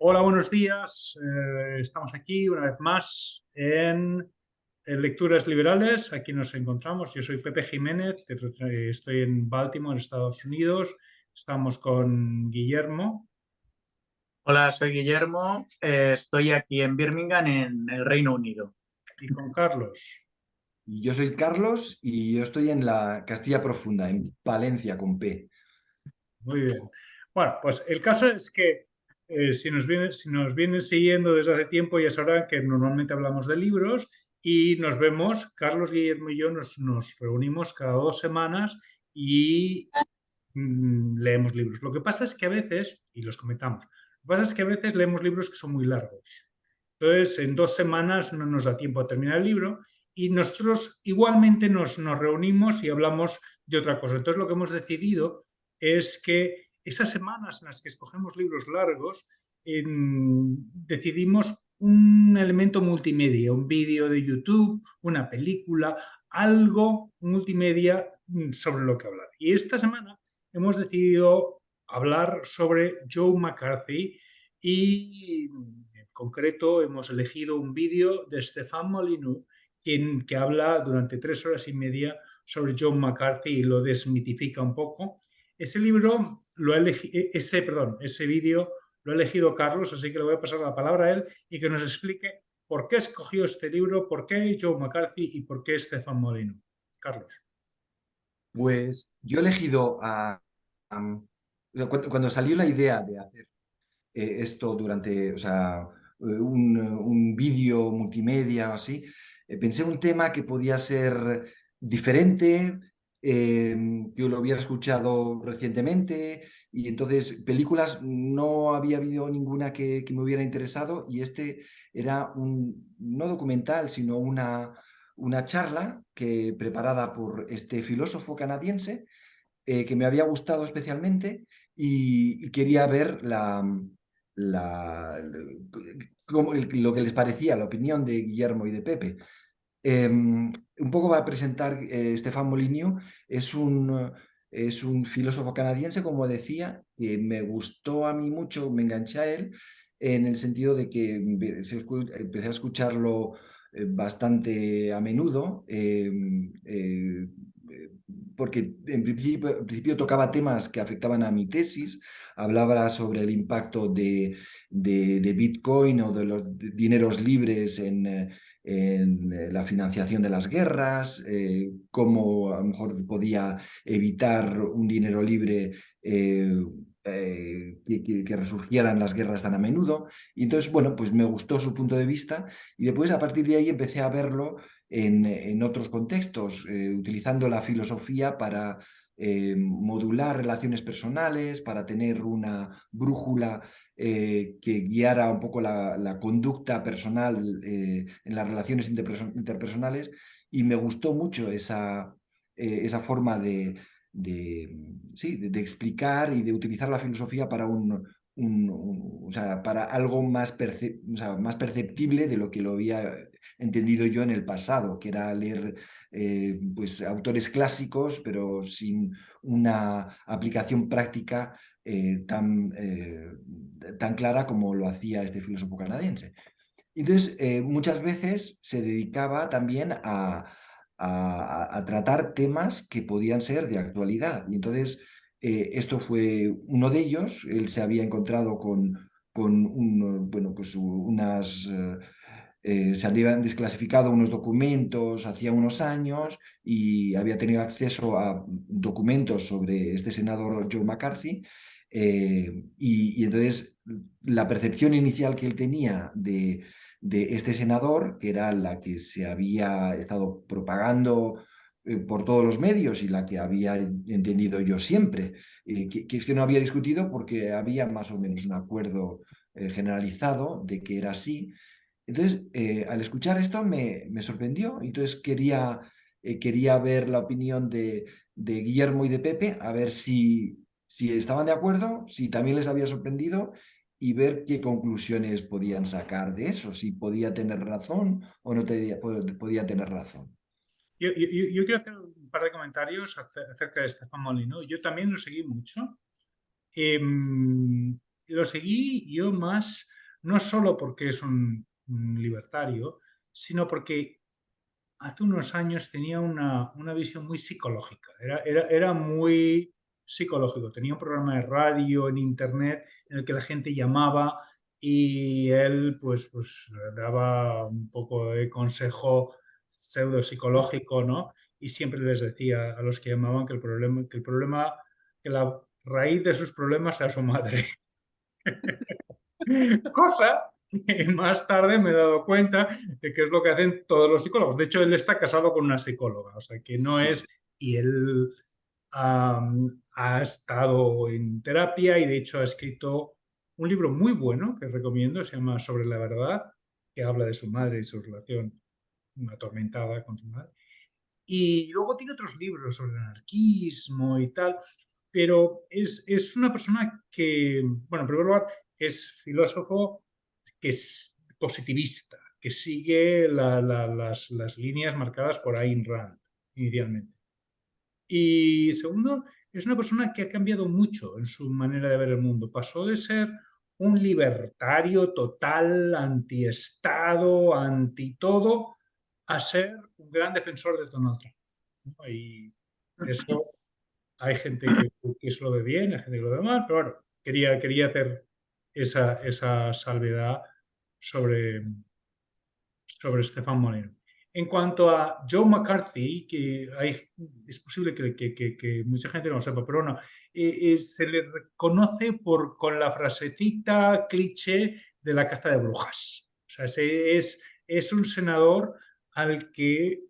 Hola, buenos días. Estamos aquí una vez más en Lecturas Liberales. Aquí nos encontramos. Yo soy Pepe Jiménez, estoy en Baltimore, Estados Unidos. Estamos con Guillermo Hola, soy Guillermo. Estoy aquí en Birmingham, en el Reino Unido. y con Carlos. Y yo soy Carlos y yo estoy en la Castilla Profunda, en Palencia con P. Muy bien. Bueno, pues el caso es que si nos vienen siguiendo desde hace tiempo, ya sabrán que normalmente hablamos de libros y nos vemos, Carlos, Guillermo y yo nos reunimos cada 2 semanas y leemos libros. Lo que pasa es que a veces, y los comentamos, lo que pasa es que a veces leemos libros que son muy largos. Entonces, en 2 semanas no nos da tiempo a terminar el libro y nosotros igualmente nos reunimos y hablamos de otra cosa. Entonces, lo que hemos decidido es que esas semanas en las que escogemos libros largos, decidimos un elemento multimedia, un vídeo de YouTube, una película, algo multimedia sobre lo que hablar. Y esta semana hemos decidido hablar sobre Joe McCarthy y en concreto hemos elegido un vídeo de Stéphane Molyneux que habla durante 3 horas y media sobre John McCarthy y lo desmitifica un poco. Ese libro lo ha ese vídeo lo ha elegido Carlos, así que le voy a pasar la palabra a él y que nos explique por qué escogió este libro, por qué Joe McCarthy y por qué Stéphane Molyneux. Carlos. Pues yo he elegido cuando salió la idea de hacer esto durante, o sea, un vídeo multimedia o así, pensé un tema que podía ser diferente, yo lo hubiera escuchado recientemente y entonces películas no había habido ninguna que me hubiera interesado y este era no documental, sino una charla preparada por este filósofo canadiense que me había gustado especialmente y quería ver la- lo que les parecía, la opinión de Guillermo y de Pepe. Un poco va a presentar Stéphane Molyneux, es un filósofo canadiense, como decía, que me gustó a mí mucho, me enganché a él, en el sentido de que empecé a escucharlo bastante a menudo, porque en principio tocaba temas que afectaban a mi tesis, hablaba sobre el impacto de Bitcoin o de los dineros libres en la financiación de las guerras, cómo a lo mejor podía evitar un dinero libre que resurgieran las guerras tan a menudo. Y entonces, bueno, pues me gustó su punto de vista y después a partir de ahí empecé a verlo en otros contextos, utilizando la filosofía para modular relaciones personales, para tener una brújula que guiara un poco la conducta personal en las relaciones interpersonales y me gustó mucho esa forma sí, de explicar y de utilizar la filosofía para o sea, para algo o sea, más perceptible de lo que lo había entendido yo en el pasado, que era leer pues, autores clásicos, pero sin una aplicación práctica tan clara como lo hacía este filósofo canadiense. Entonces, muchas veces se dedicaba también a tratar temas que podían ser de actualidad. Y entonces, esto fue uno de ellos. Él se había encontrado bueno, pues se habían desclasificado unos documentos hacía unos años y había tenido acceso a documentos sobre este senador Joe McCarthy. Y entonces la percepción inicial que él tenía de este senador, que era la que se había estado propagando por todos los medios y la que había entendido yo siempre, que es que no había discutido porque había más o menos un acuerdo generalizado de que era así. Entonces, al escuchar esto me sorprendió, entonces quería ver la opinión de Guillermo y de Pepe, a ver si estaban de acuerdo, si también les había sorprendido y ver qué conclusiones podían sacar de eso, si podía tener razón o no podía tener razón. Yo quiero hacer un par de comentarios acerca de Stéphane Molyneux. Yo también lo seguí mucho. lo seguí yo más, no solo porque es un libertario, sino porque hace unos años tenía una visión muy psicológica, era muy psicológico. Tenía un programa de radio en internet en el que la gente llamaba y él pues daba un poco de consejo pseudo psicológico, ¿no? Y siempre les decía a los que llamaban que la raíz de sus problemas era su madre. Cosa que más tarde me he dado cuenta de que es lo que hacen todos los psicólogos. De hecho, él está casado con una psicóloga, o sea que no es, y él ha estado en terapia y de hecho ha escrito un libro muy bueno que recomiendo, se llama Sobre la verdad, que habla de su madre y su relación atormentada con su madre. Y luego tiene otros libros sobre el anarquismo y tal, pero es una persona que, bueno, en primer lugar, es filósofo que es positivista, que sigue las líneas marcadas por Ayn Rand inicialmente. Y segundo, es una persona que ha cambiado mucho en su manera de ver el mundo. Pasó de ser un libertario total, antiestado, anti todo, a ser un gran defensor de Donald Trump, ¿no? Y eso hay gente que eso lo ve bien, hay gente que lo ve mal, pero bueno, quería hacer esa salvedad sobre, sobre Stefan Molino. En cuanto a Joe McCarthy, es posible que mucha gente no lo sepa, pero bueno, se le reconoce con la frasecita cliché de la caza de brujas. O sea, es un senador al que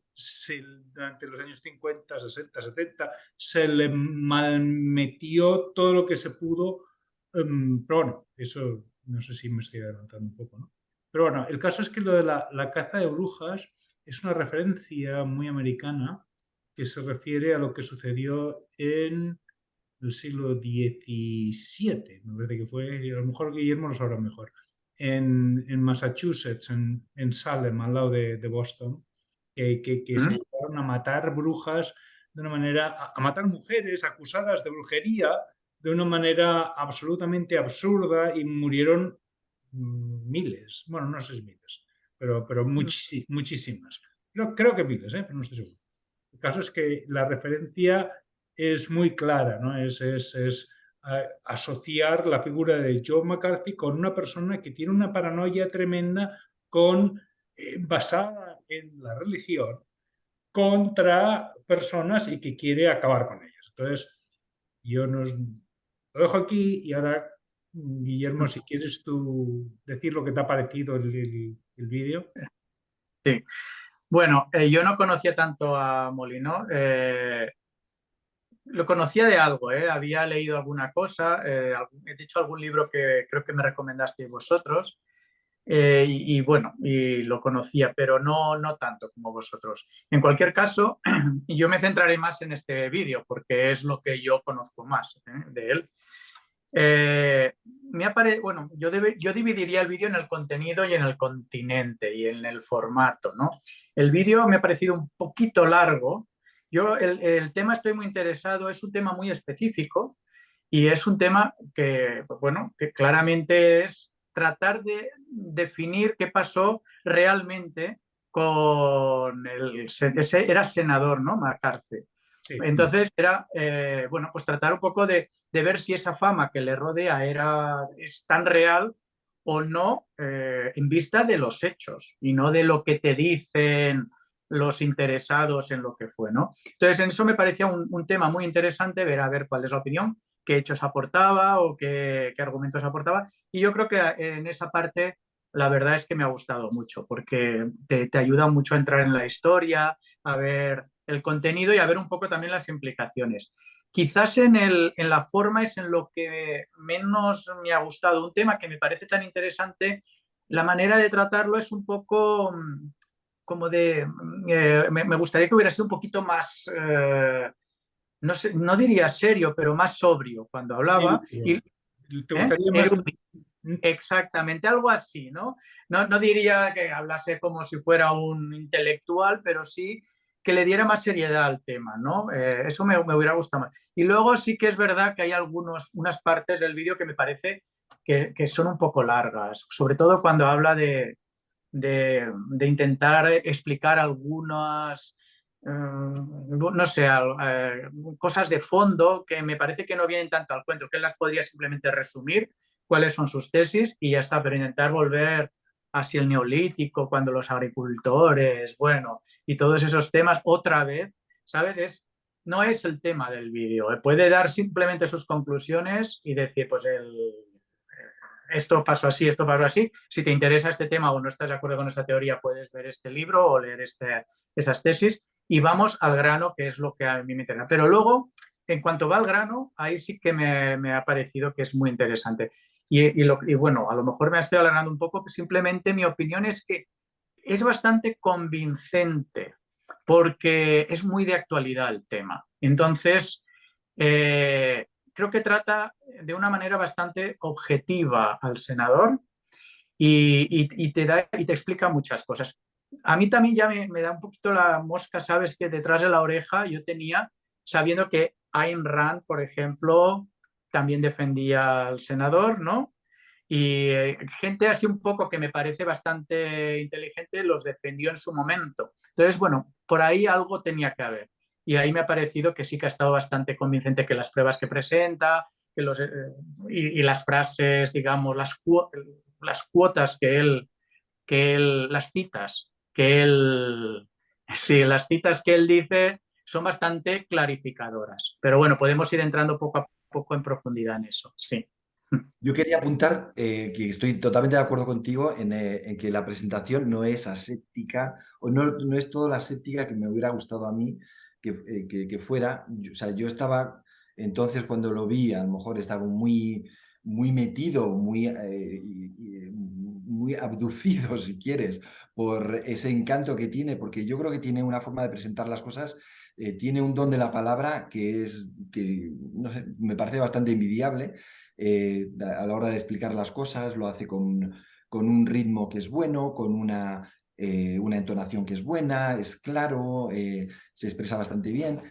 durante los años 50, 60, 70 se le malmetió todo lo que se pudo. Pero bueno, eso no sé si me estoy adelantando un poco, ¿no? Pero bueno, el caso es que lo de la caza de brujas es una referencia muy americana que se refiere a lo que sucedió en el siglo XVII, me parece que fue, y a lo mejor Guillermo lo sabrá mejor, en Massachusetts, en Salem, al lado de Boston, que se llegaron a matar brujas de una manera, a matar mujeres acusadas de brujería de una manera absolutamente absurda y murieron miles, bueno, no sé si miles, pero muchísimas. Creo que miles, pero no estoy seguro. El caso es que la referencia es muy clara, ¿no? Es asociar la figura de Joe McCarthy con una persona que tiene una paranoia tremenda basada en la religión contra personas y que quiere acabar con ellas. Entonces, yo nos lo dejo aquí y ahora, Guillermo, si quieres tú decir lo que te ha parecido el vídeo. Sí. Bueno, yo no conocía tanto a Molino. Lo conocía de algo, había leído alguna cosa, he dicho algún libro que creo que me recomendasteis vosotros. Y bueno, y lo conocía, pero no tanto como vosotros. En cualquier caso, yo me centraré más en este vídeo porque es lo que yo conozco más de él. Bueno, yo dividiría el vídeo en el contenido y en el continente y en el formato, ¿no? El vídeo me ha parecido un poquito largo. Yo el tema estoy muy interesado, es un tema muy específico y es un tema que, bueno, que claramente es tratar de definir qué pasó realmente con era senador, ¿no? McCarthy. Sí. Entonces era, bueno, pues tratar un poco de ver si esa fama que le rodea es tan real o no en vista de los hechos y no de lo que te dicen los interesados en lo que fue, ¿no? Entonces, en eso me parecía un tema muy interesante ver a ver cuál es la opinión, qué hechos aportaba o qué argumentos aportaba. Y yo creo que en esa parte la verdad es que me ha gustado mucho porque te ayuda mucho a entrar en la historia, a ver el contenido y a ver un poco también las implicaciones. Quizás en la forma es en lo que menos me ha gustado. Un tema que me parece tan interesante, la manera de tratarlo es un poco como me gustaría que hubiera sido un poquito más, no sé, no diría serio, pero más sobrio cuando hablaba. Y, ¿Te gustaría más? exactamente, algo así, ¿no? No diría que hablase como si fuera un intelectual, pero sí que le diera más seriedad al tema, ¿no? Eso me hubiera gustado más. Y luego sí que es verdad que hay unas partes del vídeo que me parece que son un poco largas, sobre todo cuando habla de intentar explicar algunas, no sé, cosas de fondo que me parece que no vienen tanto al cuento, que él las podría simplemente resumir, cuáles son sus tesis y ya está, pero intentar volver hacia el neolítico, cuando los agricultores, bueno, y todos esos temas otra vez, ¿sabes? No es el tema del vídeo, puede dar simplemente sus conclusiones y decir, pues esto pasó así, esto pasó así. Si te interesa este tema o no estás de acuerdo con esta teoría, puedes ver este libro o leer esas tesis y vamos al grano, que es lo que a mí me interesa. Pero luego, en cuanto va al grano, ahí sí que me ha parecido que es muy interesante. Y bueno, a lo mejor me estoy alargando un poco, simplemente mi opinión es que es bastante convincente porque es muy de actualidad el tema. Entonces, creo que trata de una manera bastante objetiva al senador y te explica muchas cosas. A mí también ya me da un poquito la mosca, sabes, que detrás de la oreja yo tenía, sabiendo que Ayn Rand, por ejemplo, también defendía al senador, ¿no? Y gente así un poco que me parece bastante inteligente los defendió en su momento. Entonces, bueno, por ahí algo tenía que haber. Y ahí me ha parecido que sí que ha estado bastante convincente que las pruebas que presenta y las frases, digamos, las cuotas las citas que él, sí, las citas que él dice son bastante clarificadoras. Pero bueno, podemos ir entrando poco a poco en profundidad en eso, sí. Yo quería apuntar que estoy totalmente de acuerdo contigo en que la presentación no es aséptica, o no es toda la aséptica que me hubiera gustado a mí que fuera. O sea, yo estaba, entonces cuando lo vi, a lo mejor estaba muy metido, muy abducido, si quieres, por ese encanto que tiene, porque yo creo que tiene una forma de presentar las cosas, tiene un don de la palabra que no sé, me parece bastante envidiable. A la hora de explicar las cosas, lo hace con un ritmo que es bueno, con una entonación que es buena, es claro, se expresa bastante bien.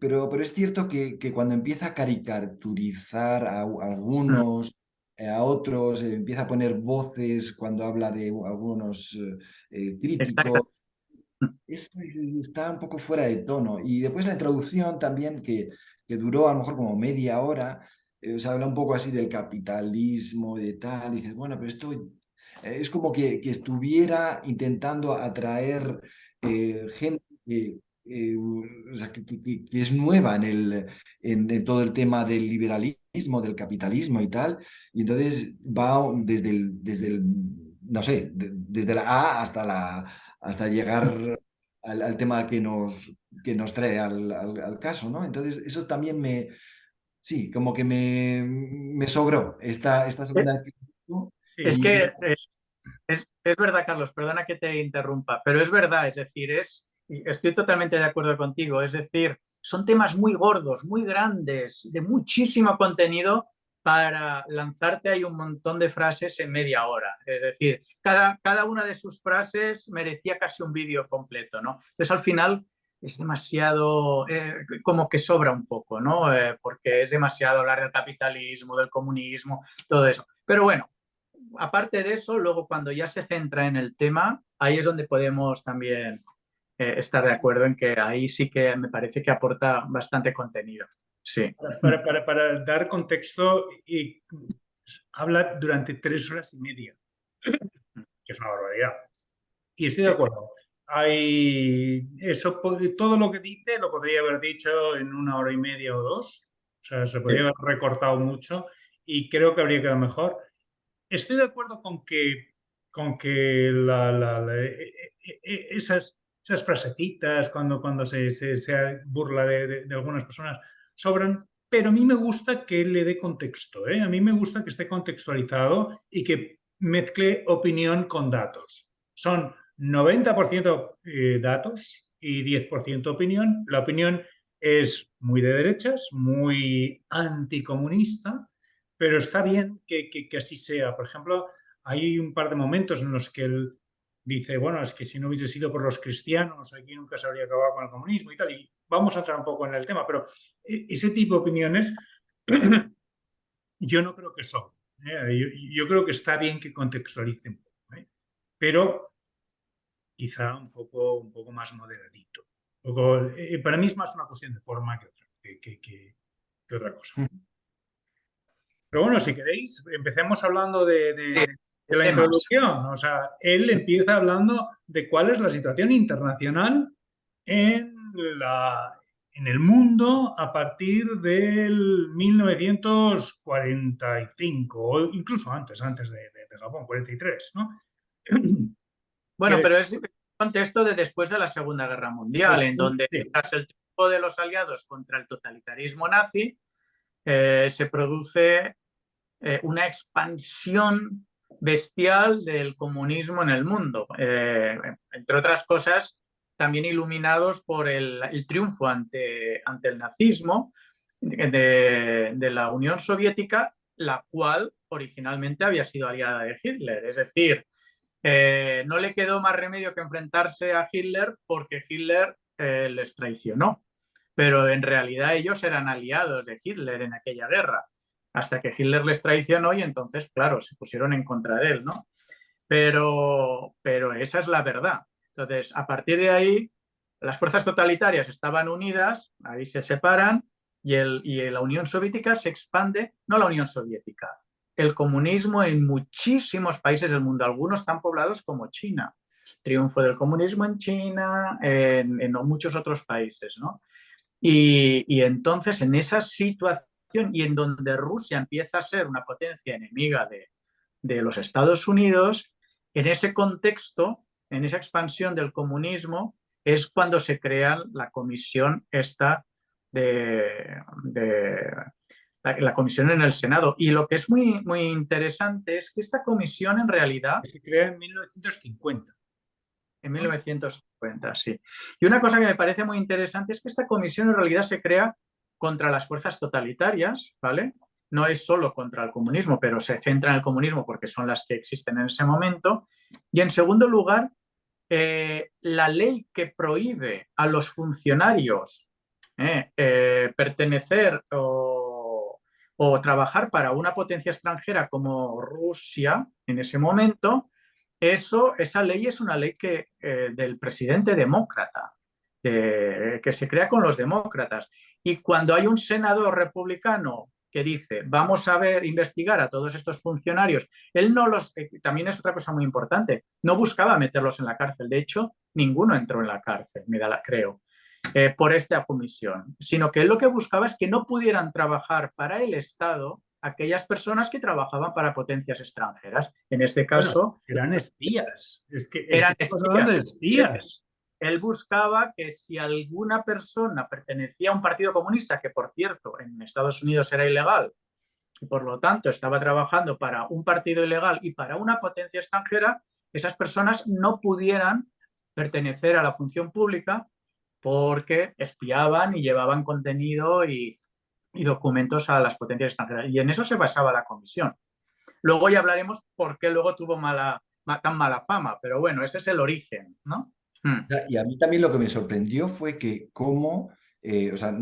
Pero es cierto que cuando empieza a caricaturizar a algunos, a otros, empieza a poner voces cuando habla de algunos críticos, Exacto. eso está un poco fuera de tono. Y después la introducción también, que duró a lo mejor como media hora, o sea, habla un poco así del capitalismo, de tal, y dices, bueno, pero esto es como que estuviera intentando atraer gente o sea, que es nueva en todo el tema del liberalismo, del capitalismo y tal, y entonces va no sé, desde la A hasta llegar al tema que nos trae al caso, ¿no? Entonces, eso también sí, como que me sobró esta segunda vez que Es y que es verdad, Carlos, perdona que te interrumpa, pero es verdad, es decir, estoy totalmente de acuerdo contigo, es decir, son temas muy gordos, muy grandes, de muchísimo contenido para lanzarte ahí un montón de frases en media hora. Es decir, cada una de sus frases merecía casi un vídeo completo, ¿no? Entonces, al final es demasiado, como que sobra un poco, ¿no? Porque es demasiado hablar del capitalismo, del comunismo, todo eso. Pero bueno, aparte de eso, luego cuando ya se centra en el tema, ahí es donde podemos también estar de acuerdo en que ahí sí que me parece que aporta bastante contenido. Sí. Para dar contexto, y habla durante 3 horas y media, que es una barbaridad. Y estoy de acuerdo. Todo lo que dice lo podría haber dicho en 1 hora y media o 2. O sea, se podría haber recortado mucho y creo que habría quedado mejor. Estoy de acuerdo con que esas frasecitas cuando se burla de algunas personas sobran, pero a mí me gusta que le dé contexto, ¿eh? A mí me gusta que esté contextualizado y que mezcle opinión con datos. Son 90% datos y 10% opinión. La opinión es muy de derechas, muy anticomunista, pero está bien que así sea. Por ejemplo, hay un par de momentos en los que él dice, bueno, es que si no hubiese sido por los cristianos, aquí nunca se habría acabado con el comunismo y tal. Y vamos a entrar un poco en el tema, pero ese tipo de opiniones Yo no creo que solo. Yo creo que está bien que contextualice un poco, pero quizá un poco más moderadito. Para mí es más una cuestión de forma que otra cosa. Pero bueno, si queréis, empecemos hablando de la Temas. introducción. O sea, él empieza hablando de cuál es la situación internacional en, en el mundo a partir del 1945, o incluso antes de Japón, 43, ¿no? Bueno, Que, pero es el contexto de después de la Segunda Guerra Mundial, en donde sí, tras el triunfo de los aliados contra el totalitarismo nazi, se produce una expansión bestial del comunismo en el mundo. Entre otras cosas, también iluminados por el triunfo ante el nazismo de la Unión Soviética, la cual originalmente había sido aliada de Hitler. Es decir, no le quedó más remedio que enfrentarse a Hitler porque Hitler les traicionó. Pero en realidad ellos eran aliados de Hitler en aquella guerra, hasta que Hitler les traicionó y entonces, claro, se pusieron en contra de él, ¿no? Pero esa es la verdad. Entonces, a partir de ahí, las fuerzas totalitarias estaban unidas, ahí se separan y la Unión Soviética se expande, no la Unión Soviética, el comunismo en muchísimos países del mundo, algunos tan poblados como China. Triunfo del comunismo en China, en muchos otros países, ¿no? Y entonces en esa situación y en donde Rusia empieza a ser una potencia enemiga de los Estados Unidos, en ese contexto, en esa expansión del comunismo, es cuando se crea la comisión esta de la comisión en el Senado. Y lo que es muy, muy interesante es que esta comisión en realidad se crea en 1950. en ¿No? 1950, sí. Y una cosa que me parece muy interesante es que esta comisión en realidad se crea contra las fuerzas totalitarias, ¿vale? No es solo contra el comunismo, pero se centra en el comunismo porque son las que existen en ese momento. Y en segundo lugar, la ley que prohíbe a los funcionarios pertenecer o trabajar para una potencia extranjera como Rusia en ese momento, esa ley es una ley del presidente demócrata, que se crea con los demócratas. Y cuando hay un senador republicano que dice, vamos a investigar a todos estos funcionarios, él no también es otra cosa muy importante, no buscaba meterlos en la cárcel. De hecho, ninguno entró en la cárcel, creo, por esta comisión, sino que él lo que buscaba es que no pudieran trabajar para el Estado aquellas personas que trabajaban para potencias extranjeras. En este Bueno, caso, eran espías. Es que eran estamos hablando espías. de espías. Él buscaba que si alguna persona pertenecía a un partido comunista, que por cierto en Estados Unidos era ilegal, y por lo tanto estaba trabajando para un partido ilegal y para una potencia extranjera, esas personas no pudieran pertenecer a la función pública porque espiaban y llevaban contenido y documentos a las potencias extranjeras. Y en eso se basaba la comisión. Luego ya hablaremos por qué luego tuvo tan mala fama, pero bueno, ese es el origen, ¿no? Y a mí también lo que me sorprendió fue que cómo, o sea,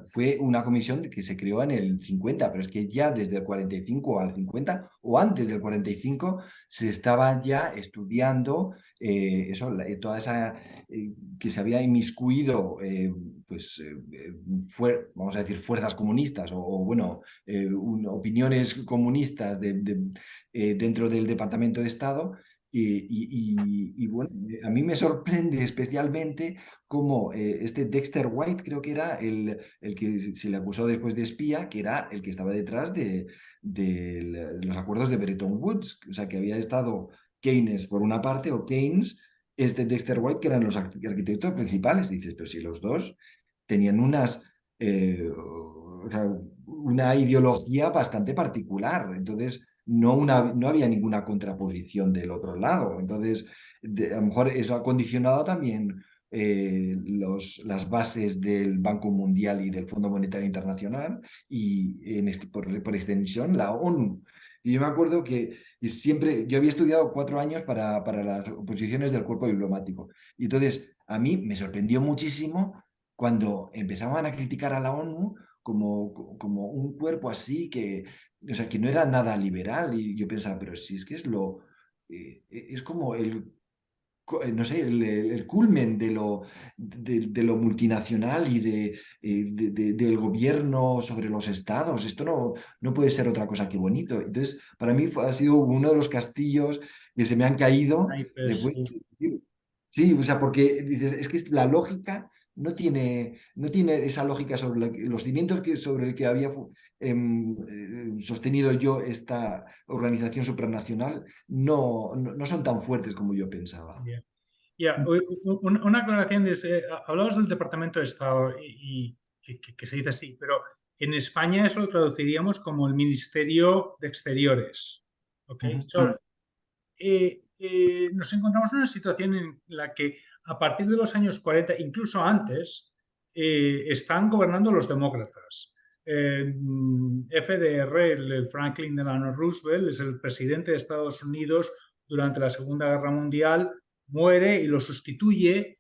fue una comisión que se creó en el 50, pero es que ya desde el 45 al 50 o antes del 45 se estaba ya estudiando toda esa, que se había inmiscuido, vamos a decir, fuerzas comunistas bueno, opiniones comunistas dentro del Departamento de Estado. Y bueno, a mí me sorprende especialmente cómo este Dexter White, creo que era el que se le acusó después de espía, que era el que estaba detrás de los acuerdos de Bretton Woods, o sea, que había estado Keynes por una parte, o Keynes, este Dexter White, que eran los arquitectos principales. Dices, pero si los dos tenían o sea, una ideología bastante particular, entonces no había ninguna contraposición del otro lado. Entonces, a lo mejor eso ha condicionado también las bases del Banco Mundial y del Fondo Monetario Internacional y por extensión la ONU. Y yo me acuerdo que yo había estudiado 4 años para las oposiciones del cuerpo diplomático. Y entonces a mí me sorprendió muchísimo cuando empezaban a criticar a la ONU como un cuerpo así que, o sea, que no era nada liberal. Y yo pensaba, pero si es que es como no sé, el culmen de lo multinacional y del gobierno sobre los estados. Esto no puede ser otra cosa que bonito. Entonces, para mí ha sido uno de los castillos que se me han caído naipes, después. sí. Sí, o sea, porque dices, es que la lógica no tiene esa lógica sobre los cimientos sobre el que había sostenido yo esta organización supranacional, no son tan fuertes como yo pensaba. Ya. Ya, una aclaración es, hablabas del Departamento de Estado y que se dice así, pero en España eso lo traduciríamos como el Ministerio de Exteriores. ¿Ok? Mm. Nos encontramos en una situación en la que a partir de los años 40, incluso antes, están gobernando los demócratas. FDR, el Franklin Delano Roosevelt, es el presidente de Estados Unidos durante la Segunda Guerra Mundial, muere y lo sustituye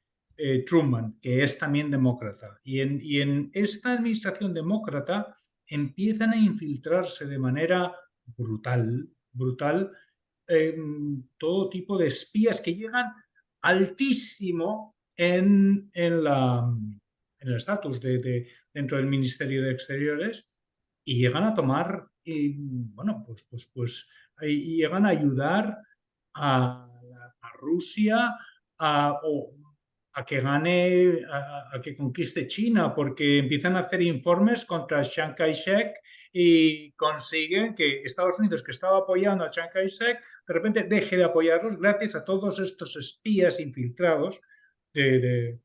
Truman, que es también demócrata. Y en esta administración demócrata empiezan a infiltrarse de manera brutal, brutal, todo tipo de espías que llegan altísimo en el estatus dentro del Ministerio de Exteriores y llegan a tomar, bueno, y llegan a ayudar a Rusia o a que gane, a que conquiste China, porque empiezan a hacer informes contra Chiang Kai-shek y consiguen que Estados Unidos, que estaba apoyando a Chiang Kai-shek, de repente deje de apoyarlos gracias a todos estos espías infiltrados de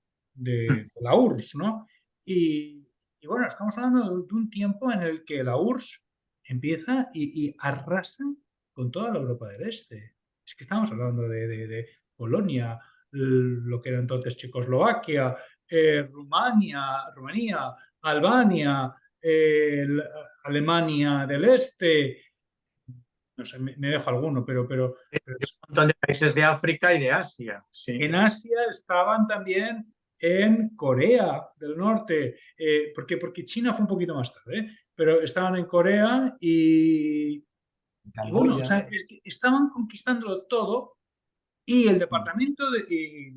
la URSS, ¿no? Y bueno, estamos hablando de un tiempo en el que la URSS empieza y arrasa con toda la Europa del Este. Es que estamos hablando de Polonia, lo que era entonces Checoslovaquia, Rumanía, Albania, Alemania del Este, no sé, me dejo alguno, pero Un montón de países de África y de Asia, sí. en Asia estaban también en Corea del Norte, porque China fue un poquito más tarde, pero estaban en Corea y bueno, o sea, Camboya. es que estaban conquistándolo todo y el departamento y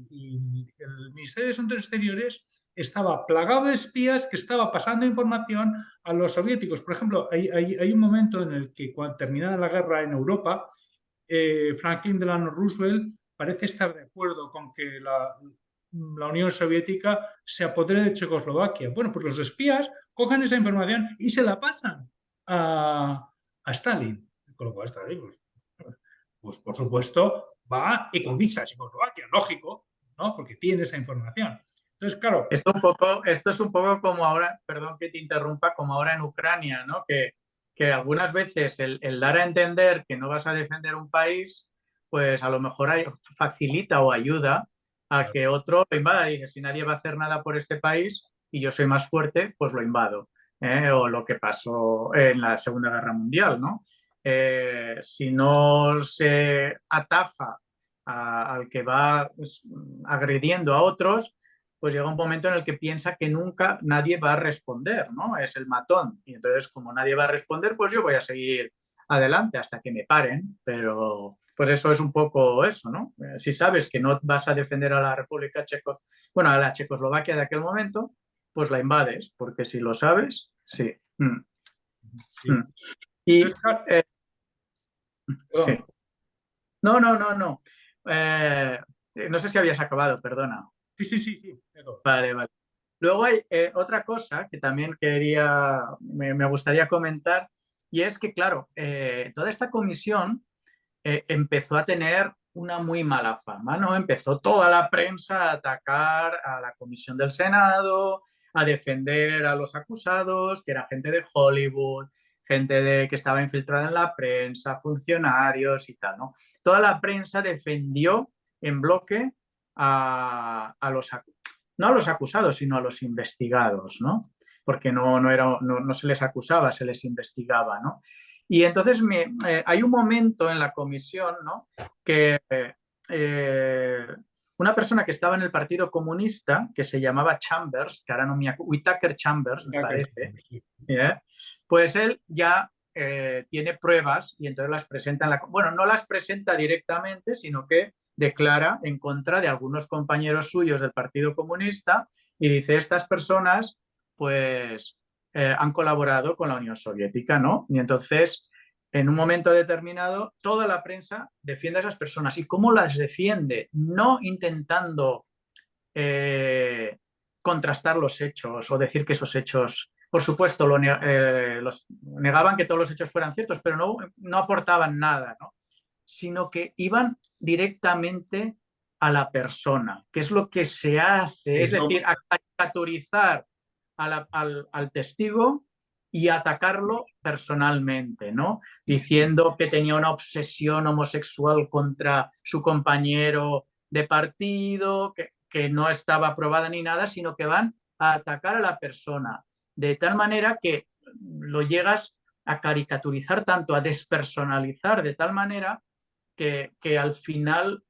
el Ministerio de Asuntos Exteriores estaba plagado de espías que estaba pasando información a los soviéticos. Por ejemplo, hay un momento en el que cuando terminada la guerra en Europa, Franklin Delano Roosevelt parece estar de acuerdo con que la Unión Soviética se apodere de Checoslovaquia. Bueno, pues los espías cogen esa información y se la pasan a Stalin. Con lo cual Stalin, pues por supuesto, va y conquista Checoslovaquia, lógico, ¿no? Porque tiene esa información. Entonces, claro, Esto es un poco como ahora, perdón que te interrumpa, como ahora en Ucrania, ¿no? Que algunas veces el dar a entender que no vas a defender un país, pues a lo mejor facilita o ayuda a que otro lo invada. Y dice, si nadie va a hacer nada por este país y yo soy más fuerte, pues lo invado. O lo que pasó en la Segunda Guerra Mundial, ¿no? Si no se ataja al que va pues, agrediendo a otros, pues llega un momento en el que piensa que nunca nadie va a responder, ¿no? Es el matón. Y entonces, como nadie va a responder, pues yo voy a seguir adelante hasta que me paren. Pero, pues eso es un poco eso, ¿no? Si sabes que no vas a defender a la República bueno, a la Checoslovaquia de aquel momento, pues la invades, porque si lo sabes, sí. sí. Mm. Y, Entonces, claro, sí. perdón. No. No sé si habías acabado, perdona. Sí. Vale, vale. Luego hay otra cosa que también me gustaría comentar, y es que, claro, toda esta comisión empezó a tener una muy mala fama, ¿no? Empezó toda la prensa a atacar a la comisión del Senado, a defender a los acusados, que era gente de Hollywood, que estaba infiltrada en la prensa, funcionarios y tal, ¿no? Toda la prensa defendió en bloque a los no a los acusados, sino a los investigados, ¿no? Porque no se les acusaba, se les investigaba, ¿no? Y entonces hay un momento en la comisión, ¿no? Que una persona que estaba en el Partido Comunista, que se llamaba Chambers, que ahora no me acuerdo, Whittaker Chambers, me parece, pues él ya tiene pruebas y entonces las presenta en la... Bueno, no las presenta directamente, sino que declara en contra de algunos compañeros suyos del Partido Comunista y dice, estas personas pues han colaborado con la Unión Soviética, ¿no? Y entonces, en un momento determinado, toda la prensa defiende a esas personas. ¿Y cómo las defiende? No intentando contrastar los hechos o decir que esos hechos, por supuesto, los negaban que todos los hechos fueran ciertos, pero no aportaban nada, ¿no? Sino que iban directamente a la persona, que es lo que se hace, es decir, a caricaturizar al testigo y atacarlo personalmente, ¿no? Diciendo que tenía una obsesión homosexual contra su compañero de partido, que no estaba aprobada ni nada, sino que van a atacar a la persona, de tal manera que lo llegas a caricaturizar tanto, a despersonalizar de tal manera que al final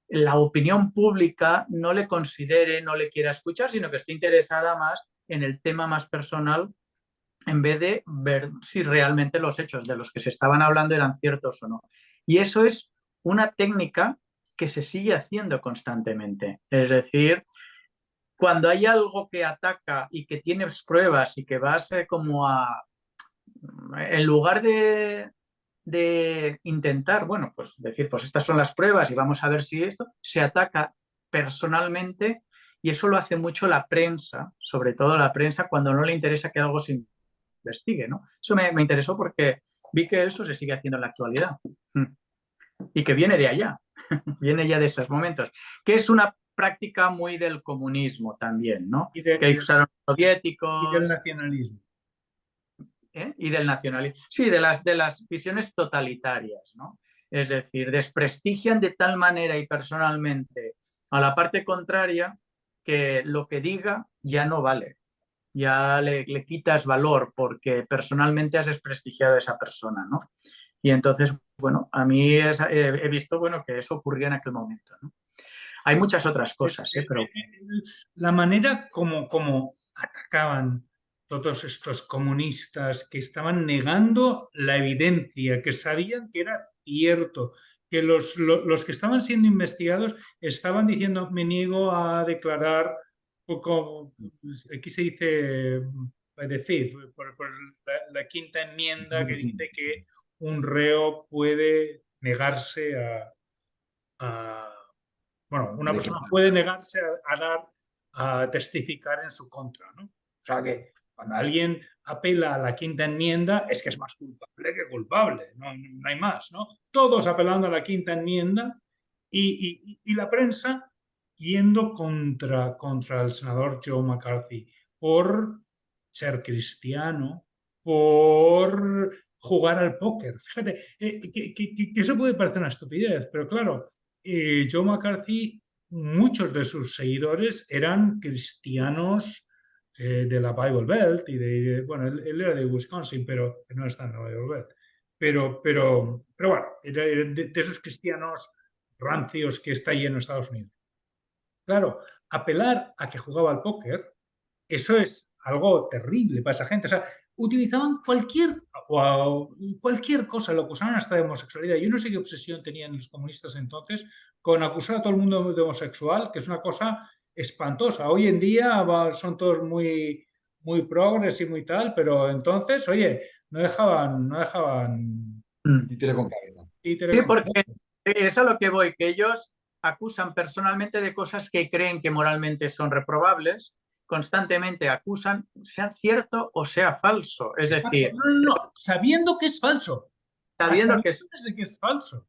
la opinión pública no le considere, no le quiera escuchar, sino que esté interesada más en el tema más personal en vez de ver si realmente los hechos de los que se estaban hablando eran ciertos o no. Y eso es una técnica que se sigue haciendo constantemente. Es decir, cuando hay algo que ataca y que tienes pruebas y que vas como a... En lugar de intentar, bueno, pues decir, pues estas son las pruebas y vamos a ver si esto, se ataca personalmente y eso lo hace mucho la prensa, sobre todo la prensa cuando no le interesa que algo se investigue, ¿no? Eso me interesó porque vi que eso se sigue haciendo en la actualidad y que viene de allá, viene ya de esos momentos, que es una práctica muy del comunismo también, ¿no? Que usaron los soviéticos. Y del nacionalismo. Y del nacionalismo. Sí, de las visiones totalitarias, ¿no? Es decir, desprestigian de tal manera y personalmente a la parte contraria que lo que diga ya no vale. Ya le quitas valor porque personalmente has desprestigiado a esa persona, ¿no? Y entonces, bueno, a mí he visto, bueno, que eso ocurría en aquel momento, ¿no? Hay muchas otras cosas, pero... La manera como atacaban todos estos comunistas que estaban negando la evidencia, que sabían que era cierto, que los que estaban siendo investigados estaban diciendo, me niego a declarar, como aquí se dice, by the fifth, por la quinta enmienda que dice que un reo puede negarse bueno, una persona puede negarse a testificar en su contra, ¿no? O sea que cuando alguien apela a la quinta enmienda es que es más culpable que culpable, no hay más, ¿no? Todos apelando a la quinta enmienda y la prensa yendo contra el senador Joe McCarthy por ser cristiano, por jugar al póker. Fíjate, que eso puede parecer una estupidez, pero claro, Joe McCarthy, muchos de sus seguidores eran cristianos de la Bible Belt y bueno, él era de Wisconsin, pero no está en la Bible Belt. Pero bueno, era de esos cristianos rancios que está lleno en Estados Unidos. Claro, apelar a que jugaba al póker, eso es algo terrible para esa gente. O sea, utilizaban cualquier cosa, lo acusaban hasta de homosexualidad. Yo no sé qué obsesión tenían los comunistas entonces con acusar a todo el mundo de homosexual, que es una cosa espantosa. Hoy en día son todos muy, muy progres y muy tal, pero entonces, oye, no dejaban títere con cabeza. Sí, porque es a lo que voy, que ellos acusan personalmente de cosas que creen que moralmente son reprobables, constantemente acusan, sea cierto o sea falso. Es Exacto. decir, no, sabiendo que es falso. Sabiendo que es falso.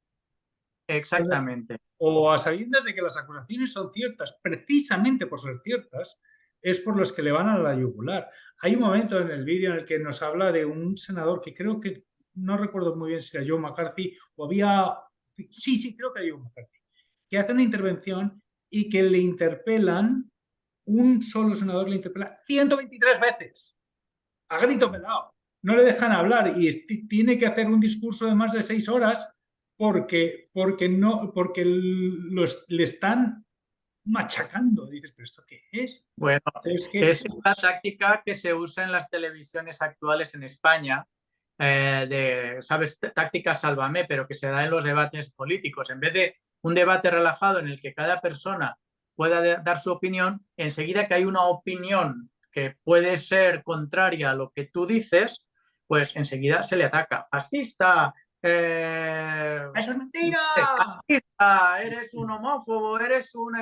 Exactamente. O a sabiendas de que las acusaciones son ciertas, precisamente por ser ciertas, es por los que le van a la yugular. Hay un momento en el vídeo en el que nos habla de un senador que creo que, no recuerdo muy bien si era Joe McCarthy o había... Sí, creo que era Joe McCarthy, que hace una intervención y que le interpelan, un solo senador le interpela 123 veces, a grito pelado. No le dejan hablar y tiene que hacer un discurso de más de 6 horas le están machacando. Dices, ¿pero esto qué es? Bueno, Es que es la táctica que se usa en las televisiones actuales en España, ¿sabes? Táctica sálvame, pero que se da en los debates políticos. En vez de un debate relajado en el que cada persona pueda dar su opinión, enseguida que hay una opinión que puede ser contraria a lo que tú dices, pues enseguida se le ataca. Fascista, ¡eso es mentira! eres un homófobo, eres un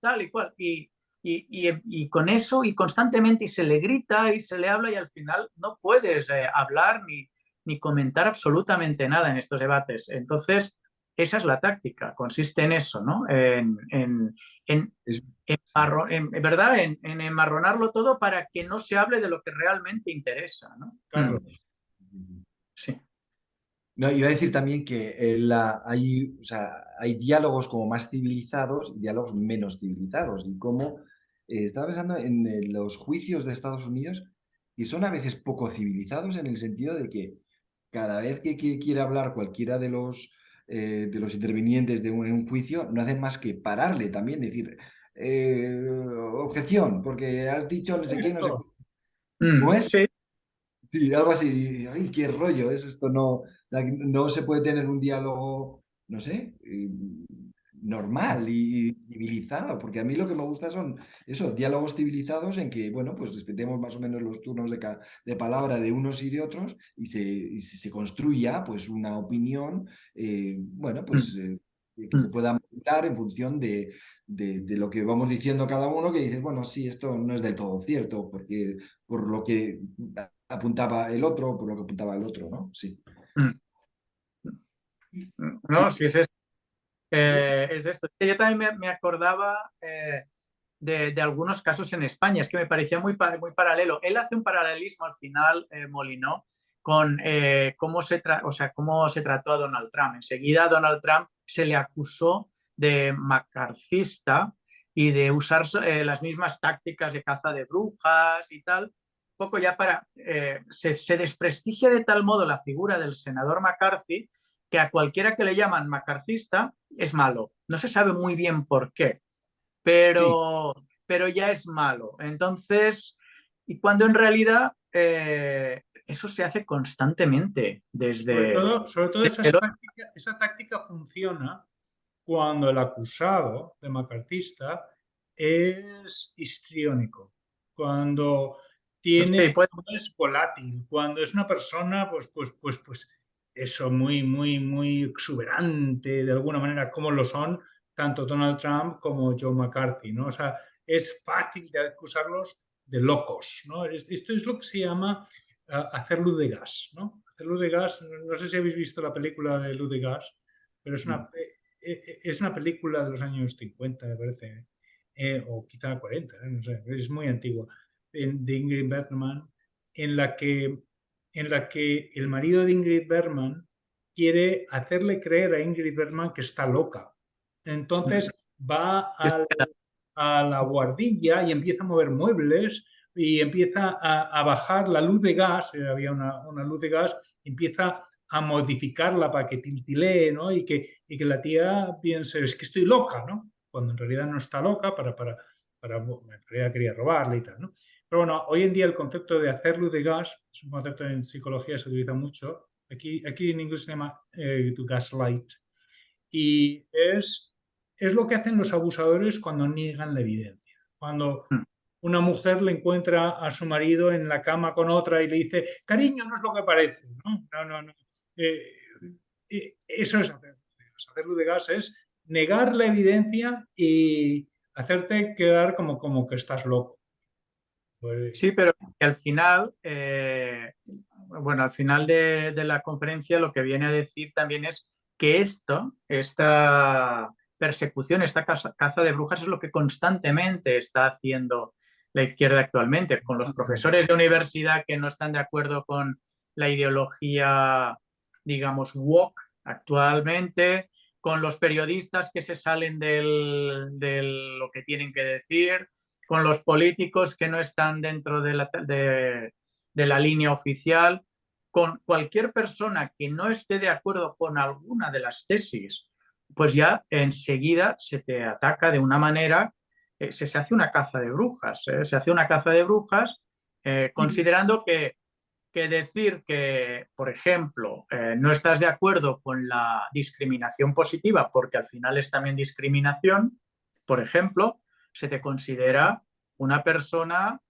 tal y cual. Y con eso, y constantemente, y se le grita y se le habla, y al final no puedes hablar ni comentar absolutamente nada en estos debates. Entonces, esa es la táctica, consiste en eso, ¿no? En, Es, ¿verdad? En enmarronarlo todo para que no se hable de lo que realmente interesa, ¿no? Carlos. Sí. no, iba a decir también que hay, o sea, hay diálogos como más civilizados y diálogos menos civilizados. Y como estaba pensando en los juicios de Estados Unidos, y son a veces poco civilizados en el sentido de que cada vez que quiere hablar cualquiera de los intervinientes en un juicio, no hacen más que pararle también, decir, objeción, porque has dicho no sé qué, no sé qué. ¿Cómo es? Sí. Sí, algo así. Ay, qué rollo es esto. No, o sea, no se puede tener un diálogo, no sé, normal y civilizado, porque a mí lo que me gusta son esos diálogos civilizados en que, bueno, pues respetemos más o menos los turnos de palabra de unos y de otros y se construya pues una opinión, bueno, pues que se pueda modular en función de lo que vamos diciendo cada uno, que dices, bueno, sí, esto no es del todo cierto, porque por lo que apuntaba el otro, por lo que apuntaba el otro, ¿no? Sí. Y- No, sí, es esto. Yo también me acordaba de algunos casos en España, es que me parecía muy paralelo. Él hace un paralelismo al final, Molinó, con o sea, cómo se trató a Donald Trump. Enseguida a Donald Trump se le acusó de macarcista y de usar las mismas tácticas de caza de brujas y tal, poco ya para... se desprestigia de tal modo la figura del senador McCarthy que a cualquiera que le llaman macarcista es malo. No se sabe muy bien por qué, Sí, pero ya es malo. Entonces, y cuando en realidad eso se hace constantemente Sobre todo desde esa táctica funciona cuando el acusado de macartista es histriónico, cuando sí, cuando es volátil, cuando es una persona, pues eso, muy exuberante, de alguna manera, como lo son tanto Donald Trump como Joe McCarthy, ¿no? O sea, es fácil de acusarlos de locos, ¿no? Esto es lo que se llama hacer luz de gas, ¿no? Hacer luz de gas, no sé si habéis visto la película de Luz de Gas, pero es una película de los años 50, me parece, o quizá 40, no sé, es muy antigua, de Ingrid Bergman, en la que, en la que el marido de Ingrid Bergman quiere hacerle creer a Ingrid Bergman que está loca. Entonces va a la guardilla y empieza a mover muebles y empieza a bajar la luz de gas, había una luz de gas, empieza a modificarla para que tintilee, ¿no? Y que la tía piense, es que estoy loca, ¿no? Cuando en realidad no está loca, bueno, en realidad quería robarle y tal, ¿no? Pero bueno, hoy en día el concepto de hacer luz de gas es un concepto en psicología que se utiliza mucho. Aquí en inglés se llama to gaslight. Y es lo que hacen los abusadores cuando niegan la evidencia. Cuando una mujer le encuentra a su marido en la cama con otra y le dice, cariño, no es lo que parece. No, no, no. No. Eh, eso es hacer luz de gas. Hacer luz de gas es negar la evidencia y hacerte quedar como que estás loco. Pues, Sí, pero al final, bueno, al final de la conferencia lo que viene a decir también es que esta persecución, esta caza de brujas es lo que constantemente está haciendo la izquierda actualmente, con los profesores de universidad que no están de acuerdo con la ideología, digamos, woke actualmente, con los periodistas que se salen de lo que tienen que decir, con los políticos que no están dentro de la línea oficial. con cualquier persona que no esté de acuerdo con alguna de las tesis, pues ya enseguida se te ataca de una manera, se hace una caza de brujas, se hace una caza de brujas considerando que decir que, por ejemplo, no estás de acuerdo con la discriminación positiva, porque al final es también discriminación, por ejemplo, se te considera una persona,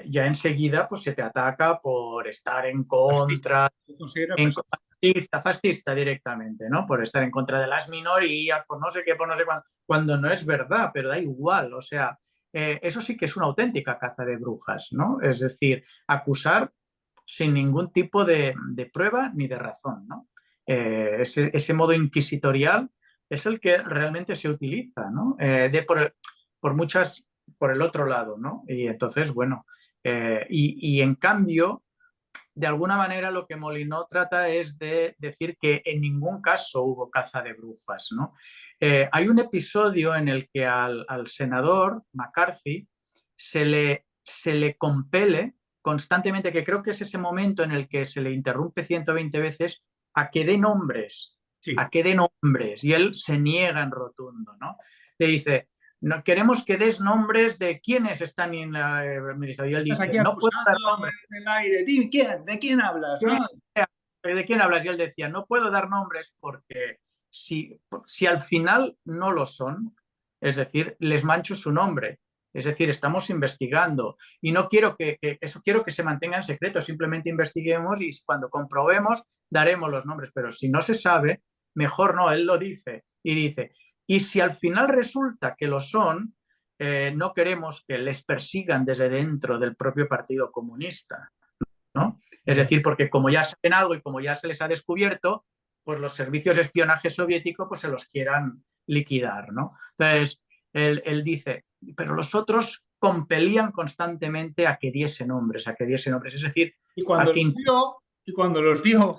ya enseguida pues se te ataca por estar en Fascista. contra, Se considera en fascista. fascista directamente, ¿no? Por estar en contra de las minorías, por no sé qué, por no sé cuando no es verdad, pero da igual, o sea, eso sí que es una auténtica caza de brujas, ¿no? Es decir, acusar sin ningún tipo de prueba ni de razón, ¿no? Ese modo inquisitorial es el que realmente se utiliza, ¿no? Por muchas, por el otro lado, ¿no? Y entonces, bueno, y en cambio, de alguna manera lo que Molinó trata es de decir que en ningún caso hubo caza de brujas, ¿no? Hay un episodio en el que al senador McCarthy se le compele constantemente, que creo que es ese momento en el que se le interrumpe 120 veces, a que dé nombres, Sí. a que dé nombres, y él se niega en rotundo, ¿no? Le dice, no, queremos que des nombres de quiénes están en la administración. Y él Estás dice, aquí no puedo dar acusando nombres. en el aire. Dime, ¿de quién hablas? ¿No? ¿De quién hablas? Y él decía, no puedo dar nombres porque si al final no lo son, es decir, les mancho su nombre. Es decir, estamos investigando y no quiero eso quiero que se mantenga en secreto, simplemente investiguemos y cuando comprobemos daremos los nombres, pero si no se sabe, mejor no, él lo dice y dice, y si al final resulta que lo son, no queremos que les persigan desde dentro del propio Partido Comunista, ¿no? Es decir, porque como ya saben algo y como ya se les ha descubierto, pues los servicios de espionaje soviético pues se los quieran liquidar, ¿no? Entonces, él dice, pero los otros compelían constantemente a que diese nombres, a que diese nombres. Es decir, Y a cuando que los dio,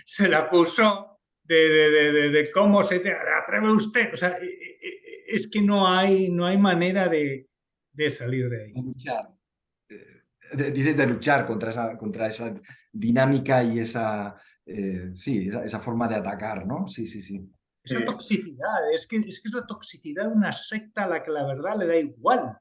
se le acusó de cómo se te atreve usted. O sea, es que no hay manera de salir de ahí. De luchar. Dices de luchar contra esa dinámica y sí, esa forma de atacar, ¿no? Sí, sí, sí. Esa toxicidad, es que es la toxicidad de una secta a la que la verdad le da igual.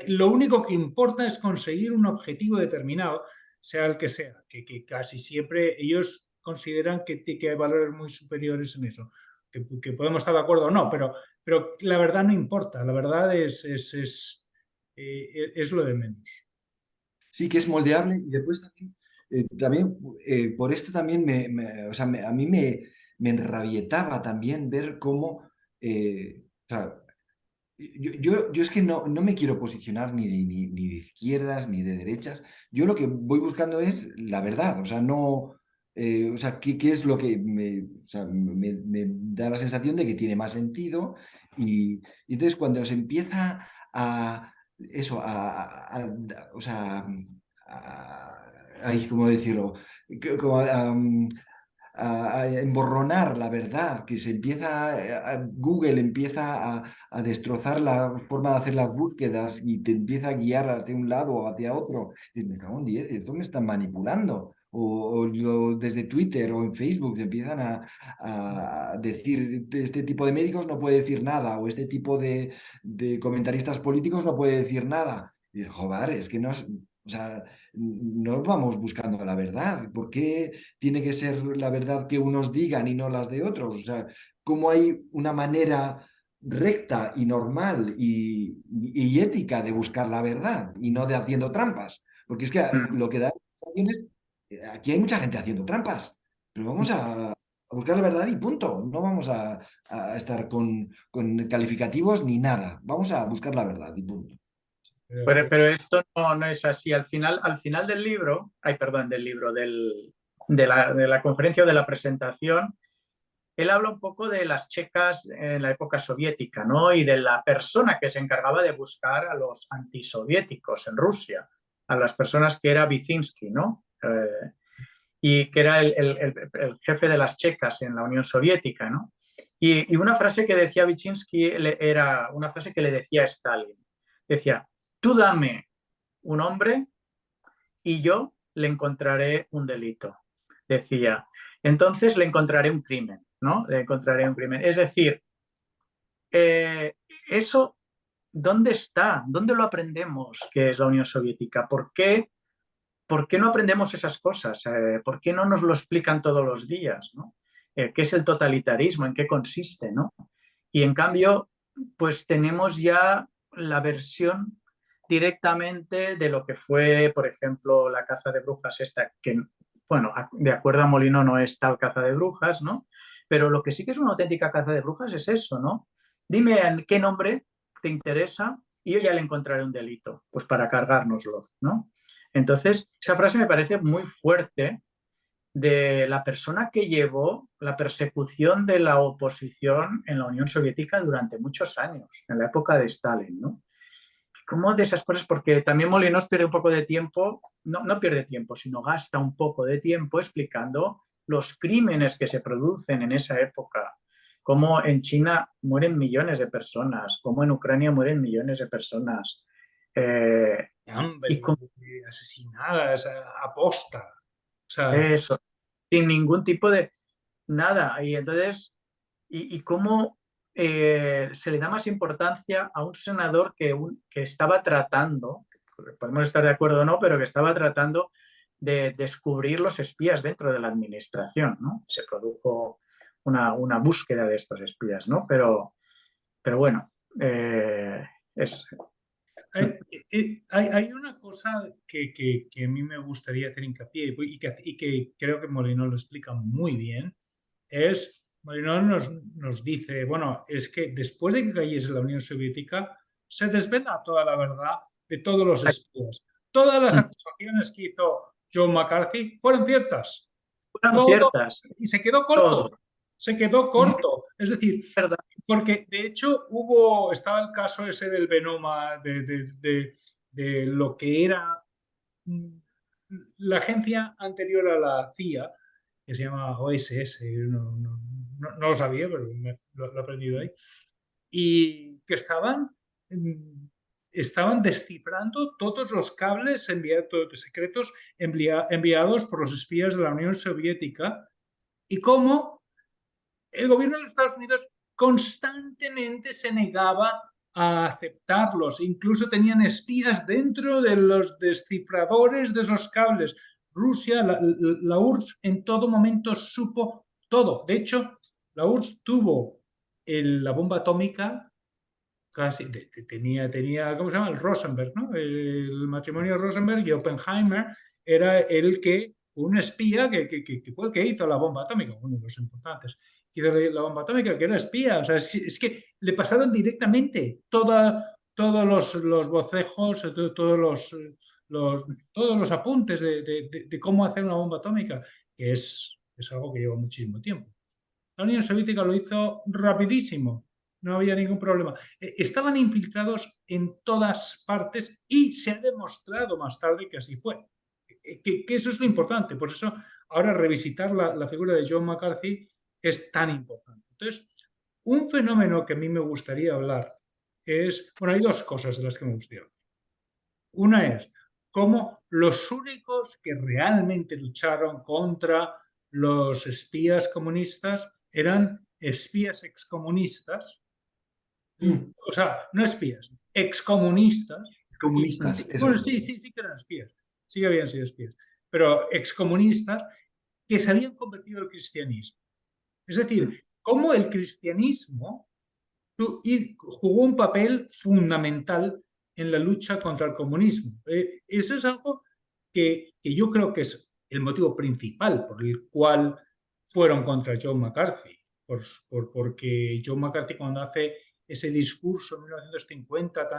Lo único que importa es conseguir un objetivo determinado, sea el que sea, que casi siempre ellos consideran que hay valores muy superiores en eso, que podemos estar de acuerdo o no, pero la verdad no importa, la verdad es lo de menos. Sí, que es moldeable y después también por esto también o sea, a mí me enrabietaba también ver cómo, o sea, yo es que no me quiero posicionar ni de izquierdas ni de derechas. Yo lo que voy buscando es la verdad. O sea, no. O sea, ¿qué es lo que o sea, me da la sensación de que tiene más sentido? Y entonces cuando se empieza a. Eso, o sea, ¿cómo decirlo? Como a emborronar la verdad, que se empieza, Google empieza a destrozar la forma de hacer las búsquedas y te empieza a guiar hacia un lado o hacia otro. Y me cago en 10, esto me están manipulando. Desde Twitter o en Facebook se empiezan a decir, este tipo de médicos no puede decir nada, o este tipo de comentaristas políticos no puede decir nada. Y dices, joder, es que no, o sea, no vamos buscando la verdad. ¿Por qué tiene que ser la verdad que unos digan y no las de otros? O sea, ¿cómo hay una manera recta y normal y ética de buscar la verdad y no de haciendo trampas? Porque es que lo que da la sensación es, aquí hay mucha gente haciendo trampas, pero vamos a buscar la verdad y punto. No vamos a estar con calificativos ni nada. Vamos a buscar la verdad y punto. Pero esto no es así. Al final del libro, ay, perdón, del libro, de la conferencia o de la presentación, él habla un poco de las checas en la época soviética, ¿no? Y de la persona que se encargaba de buscar a los antisoviéticos en Rusia, a las personas que era Vyzhynsky, ¿no? Y que era el jefe de las checas en la Unión Soviética, ¿no? Y una frase que decía Vyzhynsky era una frase que le decía a Stalin. Decía, tú dame un hombre y yo le encontraré un delito, decía. Entonces le encontraré un crimen, ¿no? Le encontraré un crimen. Es decir, eso, ¿dónde está? ¿Dónde lo aprendemos que es la Unión Soviética? ¿Por qué no aprendemos esas cosas? ¿Por qué no nos lo explican todos los días? ¿No? ¿Qué es el totalitarismo? ¿En qué consiste? ¿No? Y en cambio, pues tenemos ya la versión directamente de lo que fue, por ejemplo, la caza de brujas esta, que, bueno, de acuerdo a Molino no es tal caza de brujas, ¿no? Pero lo que sí que es una auténtica caza de brujas es eso, ¿no? Dime qué nombre te interesa y yo ya le encontraré un delito, pues para cargárnoslo, ¿no? Entonces, esa frase me parece muy fuerte de la persona que llevó la persecución de la oposición en la Unión Soviética durante muchos años, en la época de Stalin, ¿no? ¿Cómo de esas cosas? Porque también Molinos pierde un poco de tiempo, no pierde tiempo, sino gasta un poco de tiempo explicando los crímenes que se producen en esa época, cómo en China mueren millones de personas, cómo en Ucrania mueren millones de personas. Y Hambre, cómo asesinadas, aposta. O sea, eso, sin ningún tipo de nada. Y entonces, y cómo se le da más importancia a un senador que estaba tratando, podemos estar de acuerdo o no, pero que estaba tratando de descubrir los espías dentro de la administración, ¿no? Se produjo una búsqueda de estos espías, ¿no? Pero bueno, es... hay, hay una cosa que a mí me gustaría hacer hincapié y que creo que Molino lo explica muy bien, es, Molino nos dice, bueno, es que después de que cayese la Unión Soviética, se desvela toda la verdad de todos los espías. Todas las acusaciones que hizo John McCarthy fueron ciertas. Fueron Todo, ciertas, y se quedó todo, corto. Se quedó corto. Es decir, ¿verdad? porque de hecho estaba el caso ese del Venoma, de lo que era la agencia anterior a la CIA, que se llama OSS, no lo sabía, pero lo he aprendido ahí, y que estaban descifrando todos los cables secretos enviados por los espías de la Unión Soviética y cómo el gobierno de los Estados Unidos constantemente se negaba a aceptarlos. Incluso tenían espías dentro de los descifradores de esos cables. Rusia, la URSS en todo momento supo todo. De hecho, la URSS tuvo la bomba atómica casi, tenía, ¿cómo se llama? El Rosenberg, ¿no? El matrimonio Rosenberg y Oppenheimer era un espía que fue el que hizo la bomba atómica, uno de los importantes, que hizo la bomba atómica, que era espía. O sea, es que le pasaron directamente todos los bocejos, todos los apuntes de cómo hacer una bomba atómica, que es algo que lleva muchísimo tiempo. La Unión Soviética lo hizo rapidísimo, no había ningún problema. Estaban infiltrados en todas partes y se ha demostrado más tarde que así fue. Que eso es lo importante. Por eso ahora revisitar la figura de John McCarthy es tan importante. Entonces, un fenómeno que a mí me gustaría hablar es, bueno, hay dos cosas de las que me gustaría hablar. Una es cómo los únicos que realmente lucharon contra los espías comunistas eran espías excomunistas, o sea, no espías, excomunistas. Comunistas, eso. Bueno, sí que eran espías, sí que habían sido espías, pero excomunistas que se habían convertido al cristianismo. Es decir, cómo el cristianismo jugó un papel fundamental en la lucha contra el comunismo. Eso es algo que yo creo que es el motivo principal por el cual fueron contra John McCarthy. Porque John McCarthy cuando hace ese discurso en 1950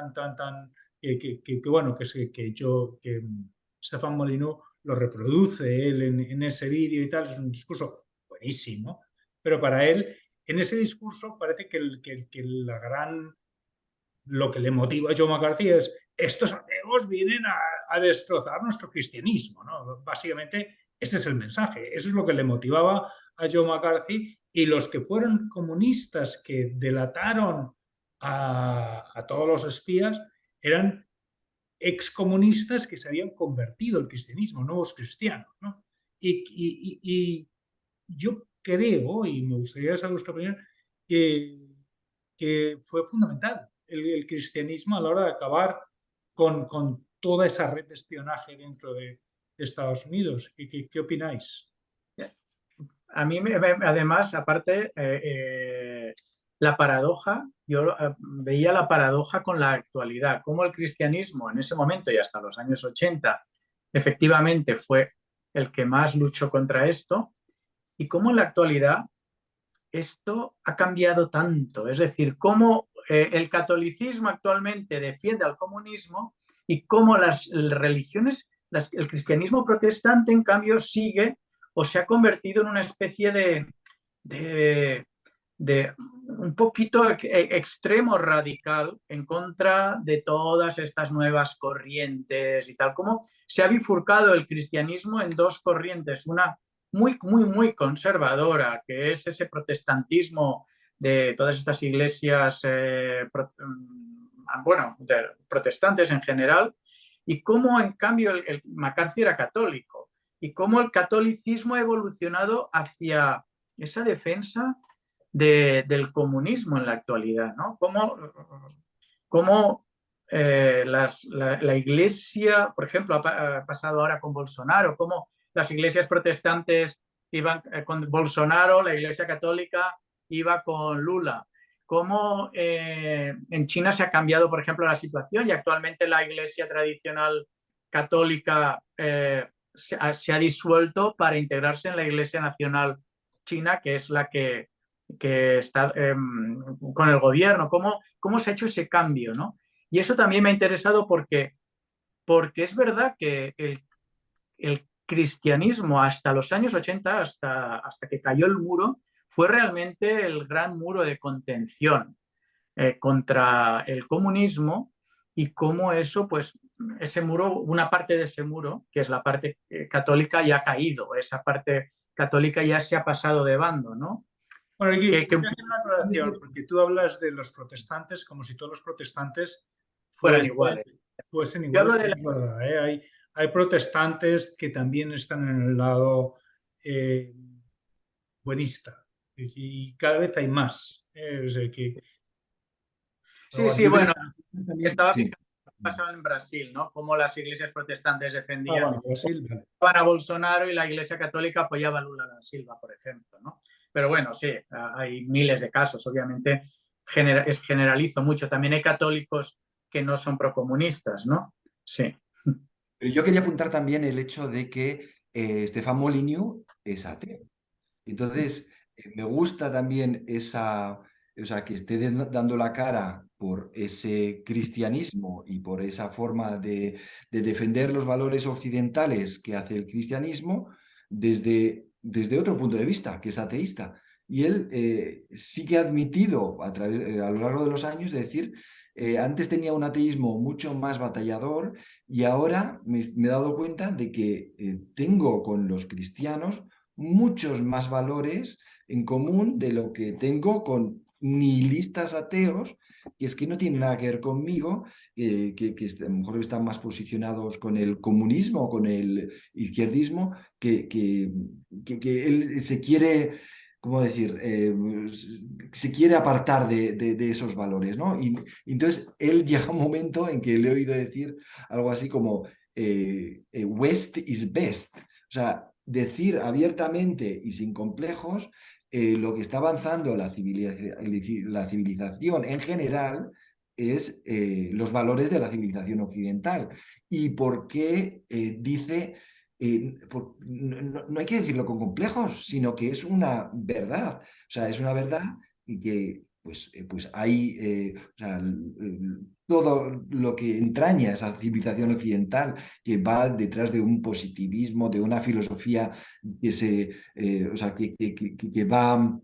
bueno, que Stefan Molyneux lo reproduce él en ese vídeo y tal, es un discurso buenísimo, pero para él en ese discurso parece que lo que le motiva a Joe McCarthy es estos ateos vienen a destrozar nuestro cristianismo, ¿no? Básicamente ese es el mensaje, eso es lo que le motivaba a Joe McCarthy y los que fueron comunistas que delataron a todos los espías eran excomunistas que se habían convertido al cristianismo, nuevos cristianos, ¿no? Y yo creo, y me gustaría saber vuestra opinión, que fue fundamental el cristianismo a la hora de acabar con toda esa red de espionaje dentro de Estados Unidos. ¿Qué opináis? A mí, además, aparte, la paradoja, yo veía la paradoja con la actualidad, cómo el cristianismo en ese momento y hasta los años 80 efectivamente fue el que más luchó contra esto, y cómo en la actualidad esto ha cambiado tanto. Es decir, cómo el catolicismo actualmente defiende al comunismo y cómo las religiones, el cristianismo protestante, en cambio, sigue o se ha convertido en una especie de un poquito extremo radical en contra de todas estas nuevas corrientes y tal. Como se ha bifurcado el cristianismo en dos corrientes, una muy, muy, muy conservadora, que es ese protestantismo de todas estas iglesias, bueno, protestantes en general, y cómo en cambio el McCarthy era católico, y cómo el catolicismo ha evolucionado hacia esa defensa del comunismo en la actualidad, ¿no? Cómo la iglesia, por ejemplo, ha pasado ahora con Bolsonaro, cómo las iglesias protestantes iban con Bolsonaro, la iglesia católica iba con Lula. Cómo en China se ha cambiado, por ejemplo, la situación y actualmente la iglesia tradicional católica se ha disuelto para integrarse en la iglesia nacional china, que es la que está con el gobierno. ¿Cómo se ha hecho ese cambio, ¿no? Y eso también me ha interesado porque es verdad que el cristianismo hasta los años 80, hasta que cayó el muro, fue realmente el gran muro de contención contra el comunismo, y cómo eso, pues ese muro, una parte de ese muro, que es la parte católica, ya ha caído, esa parte católica ya se ha pasado de bando, ¿no? Bueno, aquí voy a hacer una aclaración, porque tú hablas de los protestantes como si todos los protestantes fueran iguales. fuesen Yo iguales. hablo de Es verdad, ¿eh? Hay protestantes que también están en el lado buenista, y cada vez hay más. O sea Sí, bueno. sí, bueno, También, estaba sí. fijando lo que pasaba en Brasil, ¿no? Cómo las iglesias protestantes defendían Bueno, Brasil, vale. a Bolsonaro y la iglesia católica apoyaba a Lula da Silva, por ejemplo, ¿no? Pero bueno, sí, hay miles de casos, obviamente generalizo mucho. También hay católicos que no son procomunistas, ¿no? Sí. Pero yo quería apuntar también el hecho de que Stefan Molyneux es ateo. Entonces, me gusta también o sea, que esté dando la cara por ese cristianismo y por esa forma de defender los valores occidentales que hace el cristianismo desde otro punto de vista, que es ateísta. Y él sí que ha admitido a lo largo de los años de decir, antes tenía un ateísmo mucho más batallador y ahora me he dado cuenta de que tengo con los cristianos muchos más valores en común de lo que tengo con nihilistas ateos, que es que no tienen nada que ver conmigo, que a lo mejor están más posicionados con el comunismo, con el izquierdismo, que él se quiere, ¿cómo decir? Se quiere apartar de esos valores, ¿no? Y entonces él llega un momento en que le he oído decir algo así como West is best. O sea, decir abiertamente y sin complejos lo que está avanzando la civilización en general es los valores de la civilización occidental. Y por qué dice, no hay que decirlo con complejos, sino que es una verdad. O sea, es una verdad y que pues hay o sea, todo lo que entraña esa civilización occidental que va detrás de un positivismo, de una filosofía o sea, que va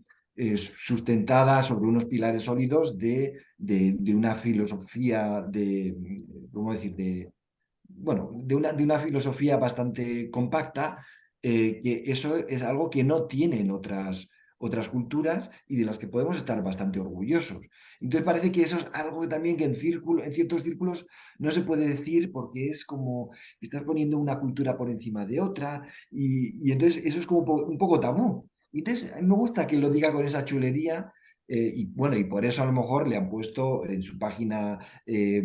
sustentada sobre unos pilares sólidos de una filosofía ¿cómo decir? Bueno, de una filosofía bastante compacta, que eso es algo que no tienen otras culturas y de las que podemos estar bastante orgullosos. Entonces parece que eso es algo también que en ciertos círculos no se puede decir porque es como estás poniendo una cultura por encima de otra y entonces eso es como un poco tabú. Entonces a mí me gusta que lo diga con esa chulería. Y bueno, y por eso a lo mejor le han puesto en su página de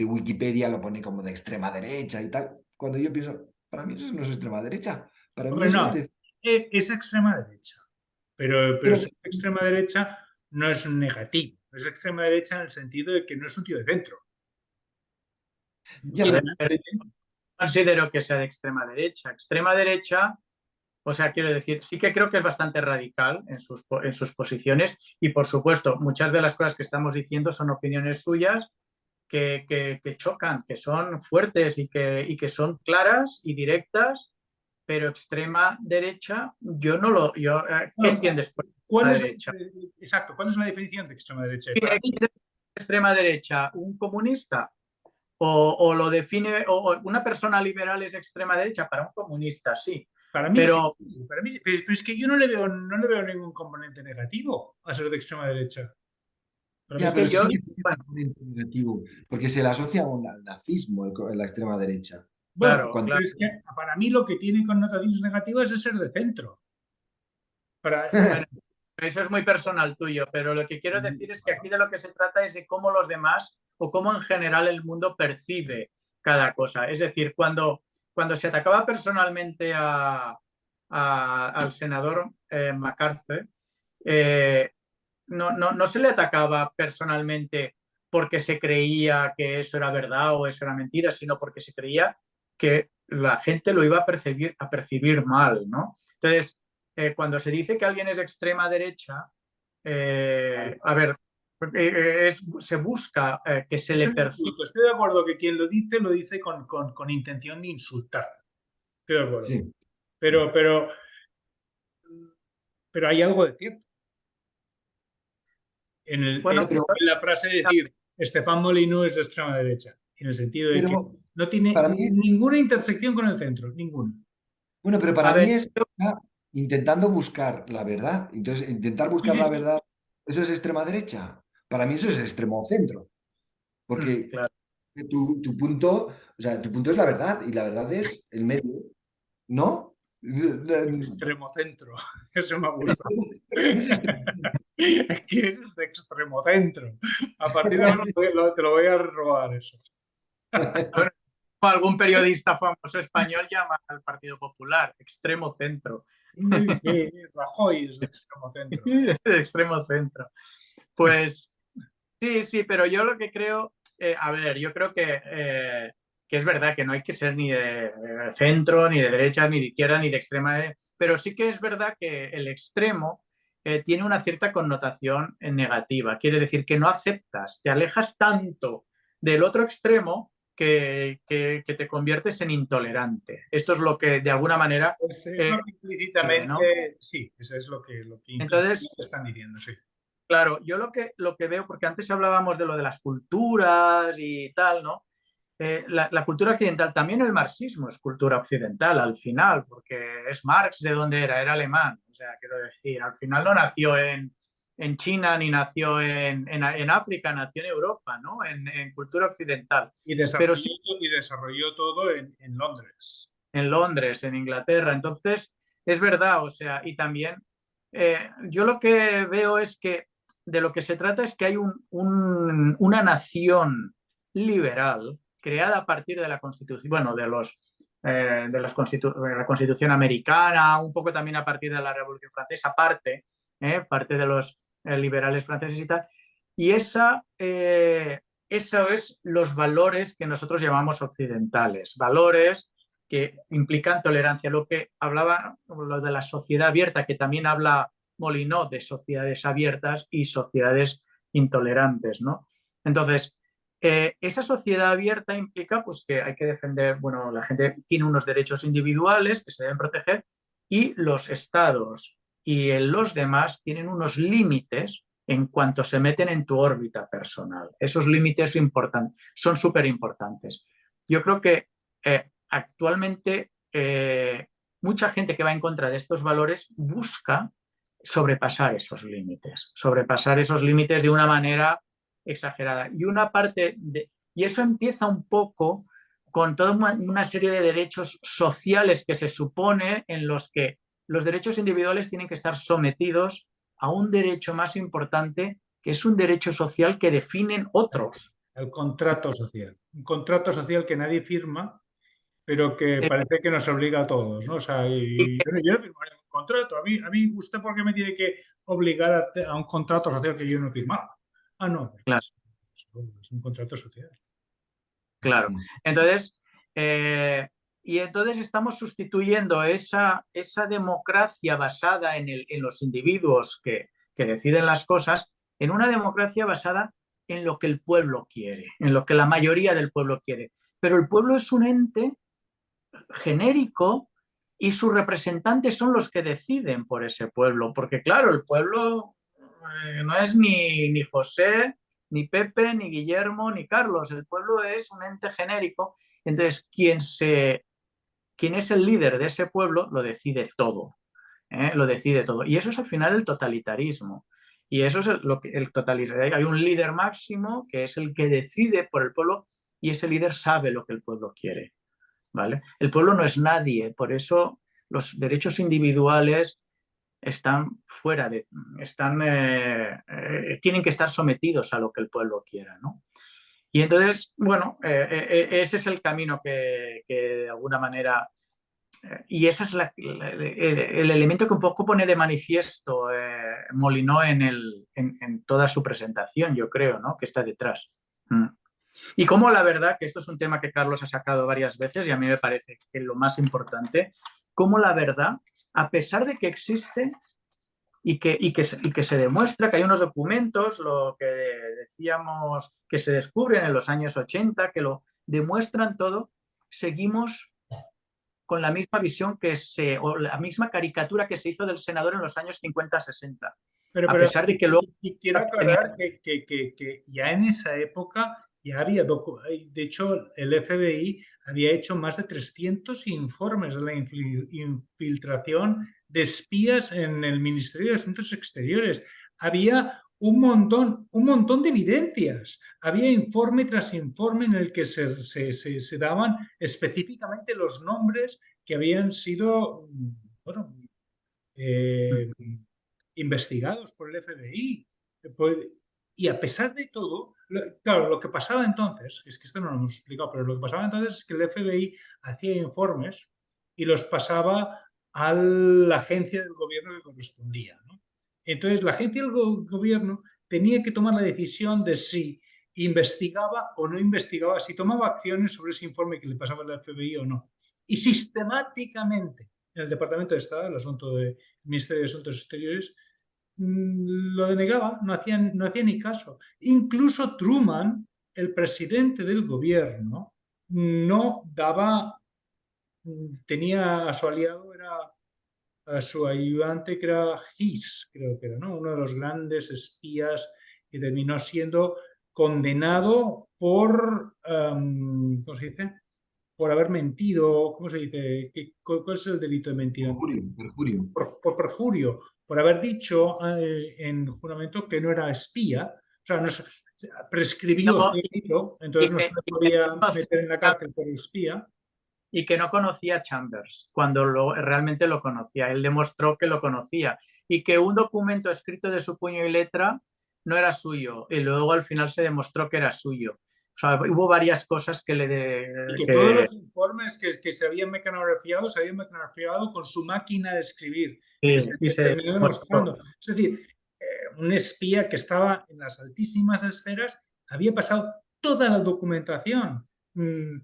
Wikipedia, lo pone como de extrema derecha y tal. Cuando yo pienso, para mí eso no es extrema derecha, para mí Hombre, eso no, es de... es extrema derecha, pero Pero ser extrema derecha no es negativo. Es extrema derecha en el sentido de que no es un tío de centro. No ya, A tiene ver, nada pero de... no considero que sea de extrema derecha. Extrema derecha, o sea, quiero decir, sí que creo que es bastante radical en sus posiciones y, por supuesto, muchas de las cosas que estamos diciendo son opiniones suyas que chocan, que son fuertes y que son claras y directas, pero extrema derecha, yo no lo... ¿Qué Bueno, entiendes por ¿cuál extrema es derecha? exacto, ¿cuál es la definición de extrema derecha? Para ¿Quiere mí, extrema derecha un comunista? O lo define, o una persona liberal es extrema derecha para un comunista, sí. para mí sí. Pero Para mí sí. Pero es que yo no le veo ningún componente negativo a ser de extrema derecha. Para mí ya, es está pero que yo, sí que tiene un bueno, componente negativo, porque se le asocia al nazismo, la extrema derecha. bueno, claro, Cuando... pero claro. es que para mí lo que tiene connotaciones negativas es ser de centro. Para, Bueno, eso es muy personal tuyo, pero lo que quiero decir es que aquí de lo que se trata es de cómo los demás o cómo en general el mundo percibe cada cosa. Es decir, cuando se atacaba personalmente al senador McCarthy, eh, no se le atacaba personalmente porque se creía que eso era verdad o eso era mentira, sino porque se creía que la gente lo iba a percibir mal, ¿no? Entonces, cuando se dice que alguien es extrema derecha, a ver, se busca que se es le un perciba. insulto. Estoy de acuerdo que quien lo dice con intención de insultar. Estoy de acuerdo. Sí. Pero, pero, pero hay algo de cierto Bueno, Pero, en la frase de decir Estefan Molino es de extrema derecha, en el sentido de que pero no tiene para mí es... ninguna intersección con el centro, ninguna. Bueno, pero a para mí ver, es intentando buscar la verdad. Entonces, intentar Sí, buscar sí, la sí. verdad, ¿eso es extrema derecha? Para mí eso es extremo centro. Porque claro. tu punto, o sea, tu punto es la verdad y la verdad es el medio, ¿no? Extremo centro, eso me gusta. No es extremo Aquí es de extremo centro. A partir de ahora te lo voy a robar eso. Bueno, algún periodista famoso español llama al Partido Popular extremo centro. Rajoy es de extremo centro. Extremo centro. Pues sí, sí, pero yo lo que creo, a ver, yo creo que es verdad que no hay que ser ni de centro, ni de derecha, ni de izquierda, ni de extrema, pero sí que es verdad que el extremo tiene una cierta connotación negativa. Quiere decir que no aceptas, te alejas tanto del otro extremo que te conviertes en intolerante. Esto es lo que de alguna manera, Pues es lo que ¿no? implícitamente, sí, eso es lo que Entonces, implícitamente están diciendo, sí. claro, yo lo que veo, porque antes hablábamos de lo de las culturas y tal, ¿no? La cultura occidental, también el marxismo es cultura occidental al final, porque es Marx de dónde era, era alemán. O sea, quiero decir, al final no nació en China ni nació en África, nació en Europa, ¿no? En cultura occidental. Pero sí Y desarrolló todo en Londres. en Londres, en Inglaterra. Entonces, es verdad, o sea, y también yo lo que veo es que de lo que se trata es que hay una nación liberal creada a partir de la Constitución, bueno, de la Constitución americana, un poco también a partir de la Revolución Francesa, parte de los liberales franceses y tal. Y eso es los valores que nosotros llamamos occidentales, valores que implican tolerancia. Lo que hablaba, lo de la sociedad abierta, que también habla Molinot de sociedades abiertas y sociedades intolerantes, ¿no? Entonces, esa sociedad abierta implica pues, que hay que defender, bueno, la gente tiene unos derechos individuales que se deben proteger y los estados y los demás tienen unos límites en cuanto se meten en tu órbita personal. Esos límites son súper importantes. Yo creo que actualmente mucha gente que va en contra de estos valores busca sobrepasar esos límites de una manera exagerada. Y eso empieza un poco con toda una serie de derechos sociales que se supone en los que los derechos individuales tienen que estar sometidos a un derecho más importante, que es un derecho social que definen otros. El contrato social. Un contrato social que nadie firma, pero que parece que nos obliga a todos, ¿no? O sea, yo no firmaría un contrato. A mí, ¿usted por qué me tiene que obligar a un contrato social que yo no he firmado? Ah, no, Claro. es un contrato social. Claro. Entonces, entonces estamos sustituyendo esa democracia basada en los individuos que deciden las cosas en una democracia basada en lo que el pueblo quiere, en lo que la mayoría del pueblo quiere. Pero el pueblo es un ente genérico y sus representantes son los que deciden por ese pueblo, porque claro, el pueblo no es ni José, ni Pepe, ni Guillermo, ni Carlos, el pueblo es un ente genérico, entonces quien es el líder de ese pueblo lo decide todo, lo decide todo. Y eso es al final el totalitarismo. Y eso es el totalitarismo. Hay un líder máximo que es el que decide por el pueblo y ese líder sabe lo que el pueblo quiere. ¿Vale? El pueblo no es nadie, por eso los derechos individuales están tienen que estar sometidos a lo que el pueblo quiera, ¿no? Y entonces, bueno, ese es el camino que de alguna manera, y ese es el elemento que un poco pone de manifiesto Molinó en toda su presentación, yo creo, ¿no? Que está detrás. Y como la verdad, que esto es un tema que Carlos ha sacado varias veces y a mí me parece que es lo más importante, como la verdad, a pesar de que existe y que se demuestra que hay unos documentos, lo que decíamos, que se descubren en los años 80, que lo demuestran todo, seguimos con la misma visión o la misma caricatura que se hizo del senador en los años 50-60. A pesar de que luego... Quiero aclarar que ya en esa época ya había, de hecho, el FBI había hecho más de 300 informes de la infiltración de espías en el Ministerio de Asuntos Exteriores. Había un montón de evidencias. Había informe tras informe en el que se daban específicamente los nombres que habían sido, bueno, investigados por el FBI. Y a pesar de todo, claro, lo que pasaba entonces, es que esto no lo hemos explicado, pero lo que pasaba entonces es que el FBI hacía informes y los pasaba a la agencia del gobierno que correspondía, ¿no? Entonces, la agencia del gobierno tenía que tomar la decisión de si investigaba o no investigaba, si tomaba acciones sobre ese informe que le pasaba al FBI o no. Y sistemáticamente, en el Departamento de Estado, el asunto del Ministerio de Asuntos Exteriores, lo denegaba, no hacía ni caso. Incluso Truman, el presidente del gobierno, no daba, tenía a su aliado, era a su ayudante, que era Hiss, creo que era, ¿no? Uno de los grandes espías que terminó siendo condenado por, ¿cómo se dice? Por haber mentido, ¿cómo se dice? ¿Cuál es el delito de mentira? Perjurio. Por perjurio, por haber dicho en juramento que no era espía, o sea, prescribió su delito, entonces no se le podía meter en la cárcel por espía. Y que no conocía a Chambers cuando realmente lo conocía. Él demostró que lo conocía y que un documento escrito de su puño y letra no era suyo y luego al final se demostró que era suyo. O sea, hubo varias cosas que Y que todos los informes que se habían mecanografiado con su máquina de escribir. Sí, que se terminó demostrando. Es decir, un espía que estaba en las altísimas esferas había pasado toda la documentación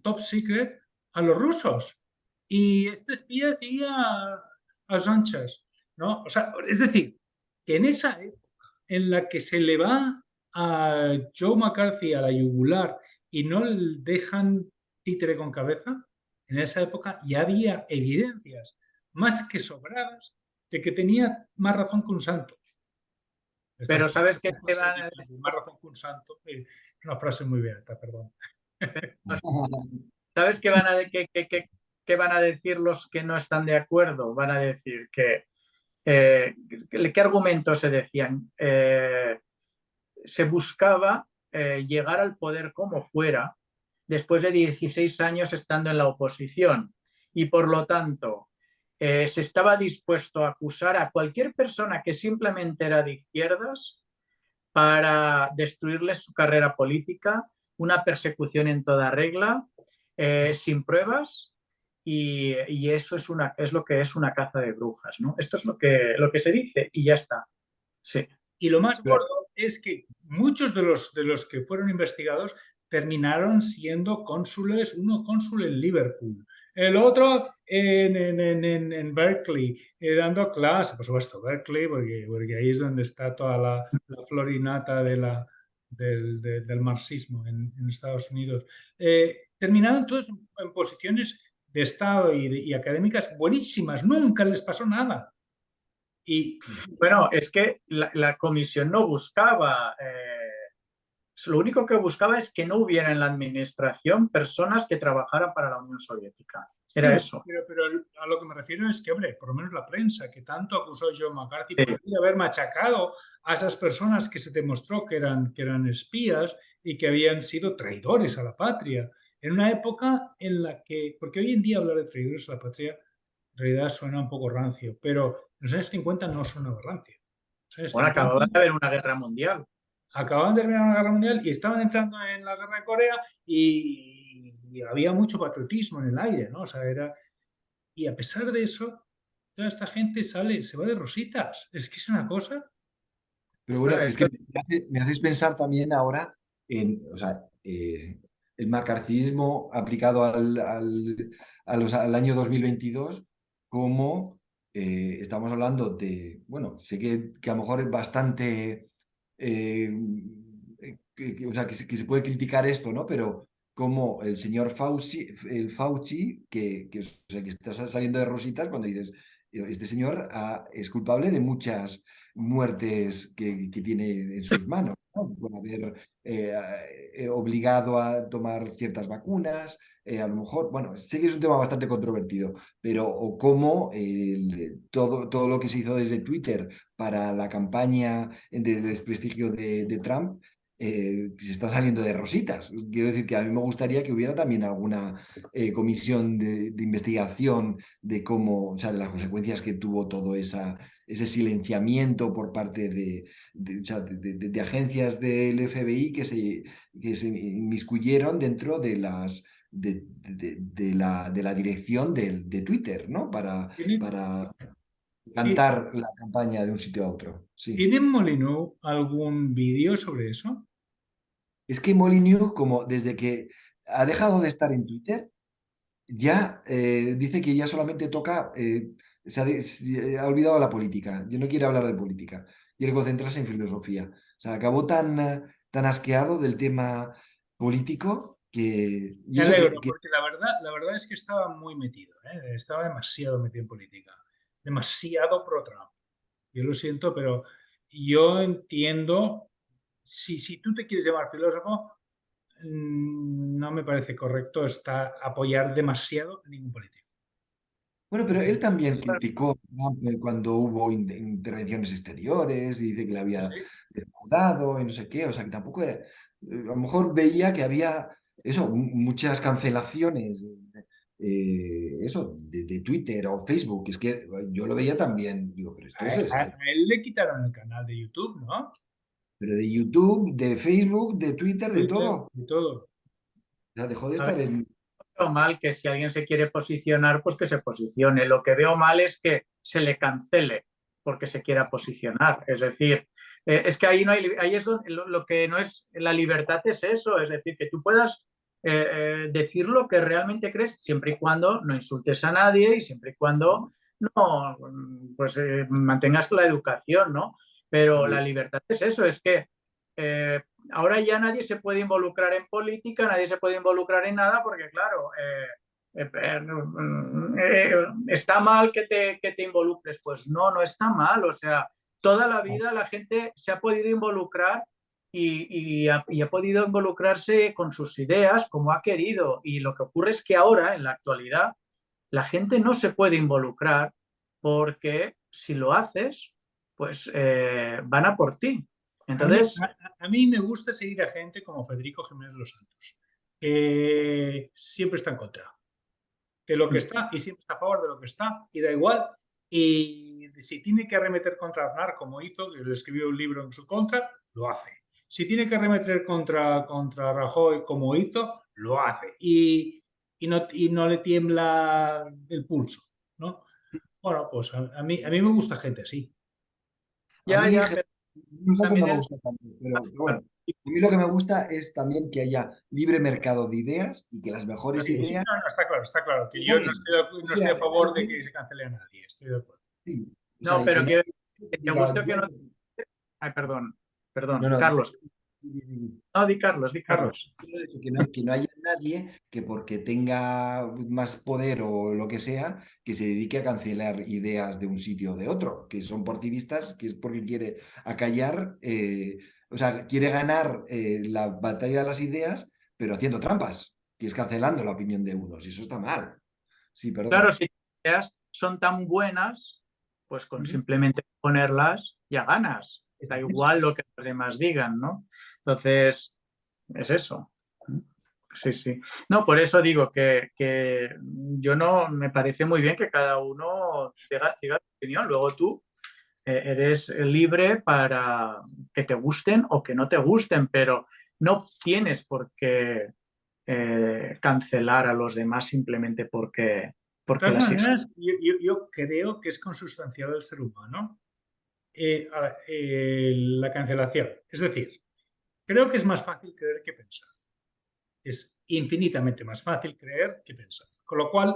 top secret a los rusos. Y este espía seguía a sus anchas, ¿no? O sea, es decir, que en esa época en la que se le va a Joe McCarthy a la yugular y no le dejan títere con cabeza, en esa época ya había evidencias más que sobradas de que tenía más razón que un santo. Pero ¿sabes qué? Más razón que un santo. Es una frase muy beata, perdón. ¿Sabes qué van a decir los que no están de acuerdo? Van a decir que ¿Qué argumentos se decían? Se buscaba llegar al poder como fuera, después de 16 años estando en la oposición, y por lo tanto se estaba dispuesto a acusar a cualquier persona que simplemente era de izquierdas para destruirles su carrera política, una persecución en toda regla, sin pruebas, y eso es lo que es una caza de brujas, ¿no? Esto es lo que se dice y ya está. Sí. Y lo más gordo es que muchos de los que fueron investigados terminaron siendo cónsules, uno cónsul en Liverpool, el otro en Berkeley, dando clases, por supuesto, Berkeley, porque ahí es donde está toda la florinata del marxismo en Estados Unidos. Terminaron todos en posiciones de Estado y académicas buenísimas, nunca les pasó nada. Y bueno, es que la comisión no buscaba, lo único que buscaba es que no hubiera en la administración personas que trabajaran para la Unión Soviética. Era sí, eso. pero a lo que me refiero es que, hombre, por lo menos la prensa, que tanto acusó a John McCarthy, Sí. podría haber machacado a esas personas que se demostró que eran espías y que habían sido traidores a la patria. En una época en la que, porque hoy en día hablar de traidores a la patria en realidad suena un poco rancio, pero en los años 50 no sonaba rancio. En los años Bueno, 50 acababa de haber una guerra mundial. acababan de terminar la guerra mundial y estaban entrando en la guerra de Corea y había mucho patriotismo en el aire, ¿no? O sea, y a pesar de eso, toda esta gente sale, se va de rositas. Es que es una cosa. Pero bueno, Es es que, que me haces pensar también ahora en, o sea, el macartismo aplicado al año 2022, como estamos hablando de, bueno, sé que a lo mejor es bastante, o sea, que se puede criticar esto, ¿no? Pero como el señor Fauci, o sea, que está saliendo de rositas cuando dices, este señor es culpable de muchas muertes que tiene en sus manos, ¿no? Por haber obligado a tomar ciertas vacunas, a lo mejor, bueno, sé que es un tema bastante controvertido, pero o cómo todo lo que se hizo desde Twitter para la campaña de desprestigio de Trump se está saliendo de rositas. Quiero decir que a mí me gustaría que hubiera también alguna comisión de investigación de cómo, o sea, de las consecuencias que tuvo todo ese silenciamiento por parte o sea, de agencias del FBI que se inmiscuyeron dentro de la dirección de Twitter, ¿no? ¿Tienen, Para ti- cantar la campaña de un sitio a otro. Sí. ¿tienen Molyneux algún vídeo sobre eso? Es que Molyneux, como desde que ha dejado de estar en Twitter, ya dice que ya solamente toca, se ha olvidado la política, ya no quiere hablar de política, quiere concentrarse en filosofía. O sea, acabó tan asqueado del tema político y Me eso alegro, porque la verdad es que estaba muy metido, ¿eh? Estaba demasiado metido en política, demasiado pro Trump. Yo lo siento, pero yo entiendo, si tú te quieres llamar filósofo, no me parece correcto apoyar demasiado a ningún político. Bueno, pero él también criticó a Trump cuando hubo intervenciones exteriores y dice que le había Sí. defraudado y no sé qué, o sea que tampoco a lo mejor veía que había eso, muchas cancelaciones eso, de Twitter o Facebook, es que yo lo veía también, digo, pero esto A él le quitaron el canal de YouTube, ¿no? pero de YouTube, de Facebook, de Twitter, de Twitter todo. y todo. Ya dejó de a ver, estar en... veo mal que si alguien se quiere posicionar, pues que se posicione. Lo que veo mal es que se le cancele porque se quiera posicionar. Es decir, es que ahí no hay, ahí es lo que no es la libertad es eso, es decir, que tú puedas decir lo que realmente crees siempre y cuando no insultes a nadie y siempre y cuando no, pues mantengas la educación, ¿no? Pero la libertad es eso, es que eh, ahora ya nadie se puede involucrar en política, nadie se puede involucrar en nada porque, claro, está mal que te involucres. Pues no, no está mal. O sea, toda la vida la gente se ha podido involucrar y ha podido involucrarse con sus ideas como ha querido. Y lo que ocurre es que ahora, en la actualidad, la gente no se puede involucrar porque si lo haces, pues van a por ti. A mí, Entonces, a mí me gusta seguir a gente como Federico Jiménez Los Santos, que siempre está en contra de lo que está y siempre está a favor de lo que está y da igual. Y si tiene que arremeter contra Aznar, como hizo, que le escribió un libro en su contra, lo hace. Si tiene que arremeter contra Rajoy, como hizo, lo hace. Y no le tiembla el pulso, ¿no? Bueno, pues a mí me gusta gente así. A ya, mí, ya, pero nosotros no también me el... gusta tanto, pero bueno, a mí lo que me gusta es también que haya libre mercado de ideas y que las mejores Sí, sí, ideas no, no, está claro, que yo ganen. O no estoy a sea, favor de que se cancele a nadie, estoy de acuerdo. sí, o sea, No, y que pero nadie que te diga, guste o que yo, no... Ay, perdón, no, perdón, no, Carlos. di- di- No, di Carlos, di Carlos, Carlos. quiero decir que no haya nadie que porque tenga más poder o lo que sea, que se dedique a cancelar ideas de un sitio o de otro, que son partidistas, que es porque quiere acallar, o sea, quiere ganar la batalla de las ideas, pero haciendo trampas, que es cancelando la opinión de unos, y eso está mal. Sí, Claro, perdón. si tus ideas son tan buenas, pues con ujú, simplemente ponerlas ya ganas. Da eso es. igual lo que los demás digan, ¿no? Entonces, es eso. Sí, sí. No, por eso digo que yo no me parece muy bien que cada uno diga su opinión. Luego tú eres libre para que te gusten o que no te gusten, pero no tienes por qué cancelar a los demás simplemente De porque todas las maneras, yo creo que es consustancial al ser humano la cancelación. Es decir, creo que es más fácil creer que pensar. Es infinitamente más fácil creer que pensar. Con lo cual,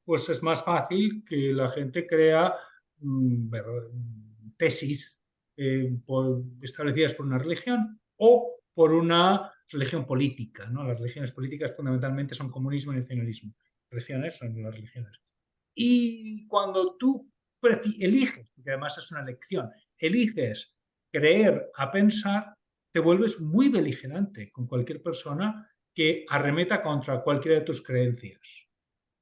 pues es más fácil que la gente crea tesis establecidas por una religión o por una religión política, ¿no? Las religiones políticas fundamentalmente son comunismo y nacionalismo. Religiones son las religiones. Y cuando tú eliges, porque además es una elección, eliges creer a pensar, te vuelves muy beligerante con cualquier persona que arremeta contra cualquiera de tus creencias.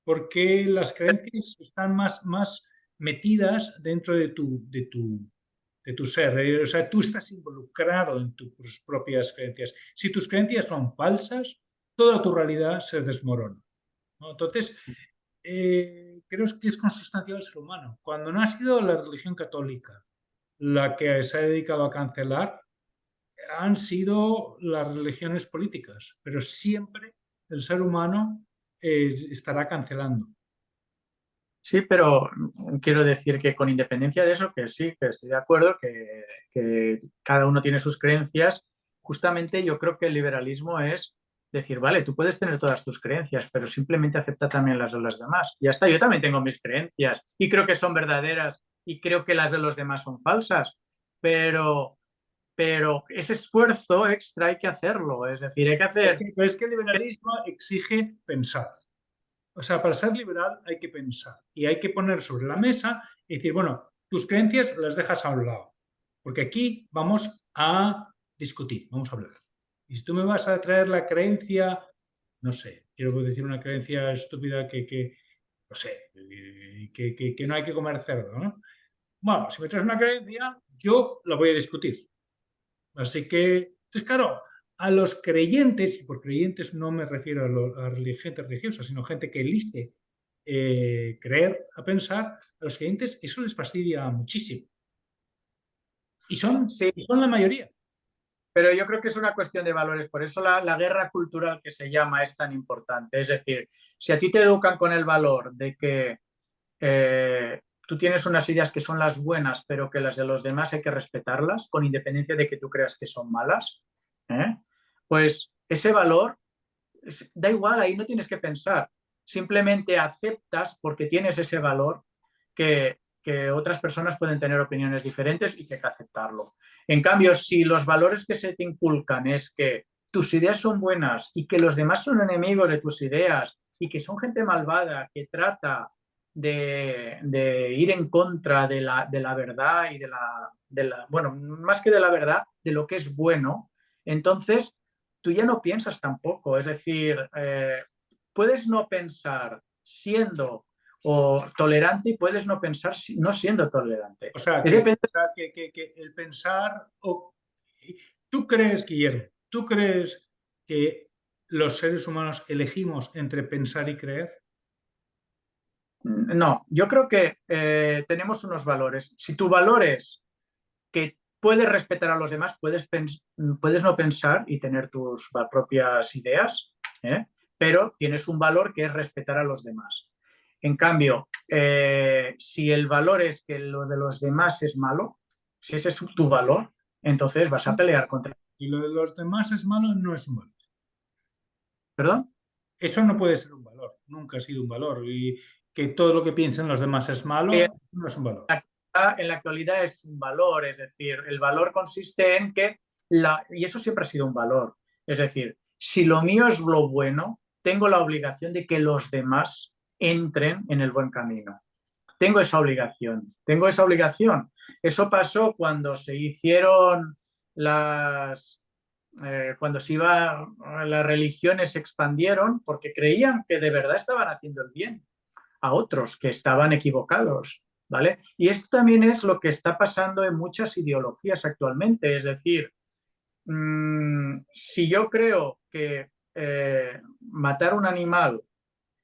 Porque las creencias están más metidas dentro de tu ser. O sea, tú estás involucrado en tus propias creencias. Si tus creencias son falsas, toda tu realidad se desmorona, ¿no? Entonces, creo que es consustancial al ser humano. Cuando no ha sido la religión católica la que se ha dedicado a cancelar, han sido las religiones políticas, pero siempre el ser humano estará cancelando. Sí, pero quiero decir que con independencia de eso, que sí, que estoy de acuerdo, que cada uno tiene sus creencias, justamente yo creo que el liberalismo es decir, vale, tú puedes tener todas tus creencias, pero simplemente acepta también las de los demás. Ya está, yo también tengo mis creencias y creo que son verdaderas y creo que las de los demás son falsas, pero, pero ese esfuerzo extra hay que hacerlo, es decir, hay que hacer... Es que el liberalismo exige pensar. O sea, para ser liberal hay que pensar y hay que poner sobre la mesa y decir, bueno, tus creencias las dejas a un lado, porque aquí vamos a discutir, vamos a hablar. Y si tú me vas a traer la creencia, no sé, quiero decir una creencia estúpida no sé, que no hay que comer cerdo, ¿no? Bueno, si me traes una creencia, yo la voy a discutir. Así que, entonces, claro, a los creyentes, y por creyentes no me refiero a gente religiosa, sino gente que elige creer, a pensar, a los creyentes eso les fastidia muchísimo. Sí, Y son la mayoría. pero yo creo que es una cuestión de valores, por eso la guerra cultural que se llama es tan importante. Es decir, si a ti te educan con el valor de que tú tienes unas ideas que son las buenas, pero que las de los demás hay que respetarlas, con independencia de que tú creas que son malas, ¿eh? Pues ese valor, da igual, ahí no tienes que pensar, simplemente aceptas porque tienes ese valor que otras personas pueden tener opiniones diferentes y que hay que aceptarlo. En cambio, si los valores que se te inculcan es que tus ideas son buenas y que los demás son enemigos de tus ideas y que son gente malvada que trata de ir en contra de la verdad y bueno, más que de la verdad, de lo que es bueno, entonces tú ya no piensas tampoco. Es decir, puedes no pensar siendo o tolerante y puedes no pensar no siendo tolerante. O sea, Es depende. que el pensar... ¿Tú crees, Guillermo, tú crees que los seres humanos elegimos entre pensar y creer? No, yo creo que tenemos unos valores. Si tu valor es que puedes respetar a los demás, puedes no pensar y tener tus propias ideas, ¿eh? Pero tienes un valor que es respetar a los demás. En cambio, si el valor es que lo de los demás es malo, si ese es tu valor, entonces vas a pelear contra... Y lo de los demás es malo, no es un valor. ¿Perdón? Eso no puede ser un valor, nunca ha sido un valor. Y que todo lo que piensen los demás es malo, no es un valor. En la actualidad es un valor, es decir, el valor consiste en que, y eso siempre ha sido un valor, es decir, si lo mío es lo bueno, tengo la obligación de que los demás entren en el buen camino. Tengo esa obligación, tengo esa obligación. Eso pasó cuando se hicieron cuando las religiones se expandieron porque creían que de verdad estaban haciendo el bien a otros que estaban equivocados, ¿vale? Y esto también es lo que está pasando en muchas ideologías actualmente, es decir, si yo creo que matar un animal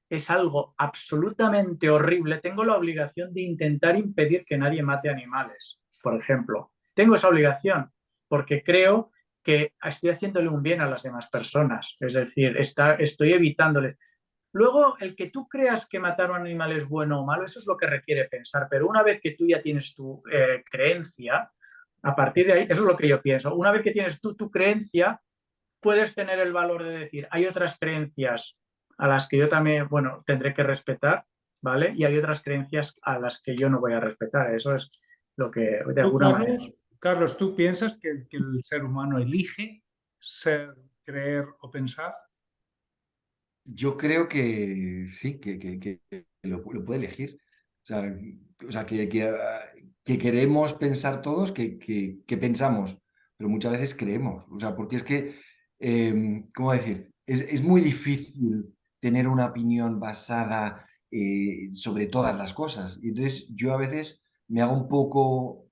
es algo absolutamente horrible, tengo la obligación de intentar impedir que nadie mate animales, por ejemplo. Tengo esa obligación porque creo que estoy haciéndole un bien a las demás personas, es decir, estoy evitándole. Luego, el que tú creas que matar a un animal es bueno o malo, eso es lo que requiere pensar, pero una vez que tú ya tienes tu creencia, a partir de ahí, eso es lo que yo pienso, una vez que tienes tú tu creencia, puedes tener el valor de decir, hay otras creencias a las que yo también, bueno, tendré que respetar, ¿vale? Y hay otras creencias a las que yo no voy a respetar, eso es lo que, de ¿Tú, alguna manera. Carlos, tú piensas que el ser humano elige ser, creer o pensar? Yo creo que sí, que lo puede elegir. O sea que queremos pensar todos que pensamos, pero muchas veces creemos. O sea, porque es que, ¿cómo decir? Es muy difícil tener una opinión basada sobre todas las cosas. Y entonces yo a veces me hago un poco,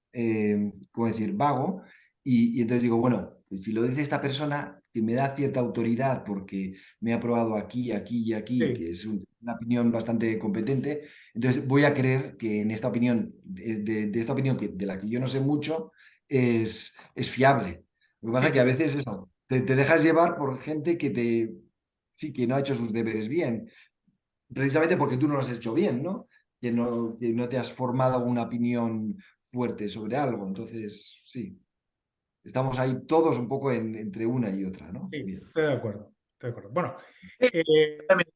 ¿cómo decir?, vago y entonces digo, bueno, pues si lo dice esta persona que me da cierta autoridad porque me ha probado aquí, aquí y aquí, Sí. que es una opinión bastante competente, entonces voy a creer que en esta opinión, de esta opinión de la que yo no sé mucho, es fiable. Lo que pasa Sí, es que a veces eso, te dejas llevar por gente sí, que no ha hecho sus deberes bien, precisamente porque tú no lo has hecho bien, ¿no? Que no te has formado una opinión fuerte sobre algo. Entonces, sí, estamos ahí todos un poco entre una y otra, ¿no? sí, Bien. estoy de acuerdo. Estoy de acuerdo. Bueno, También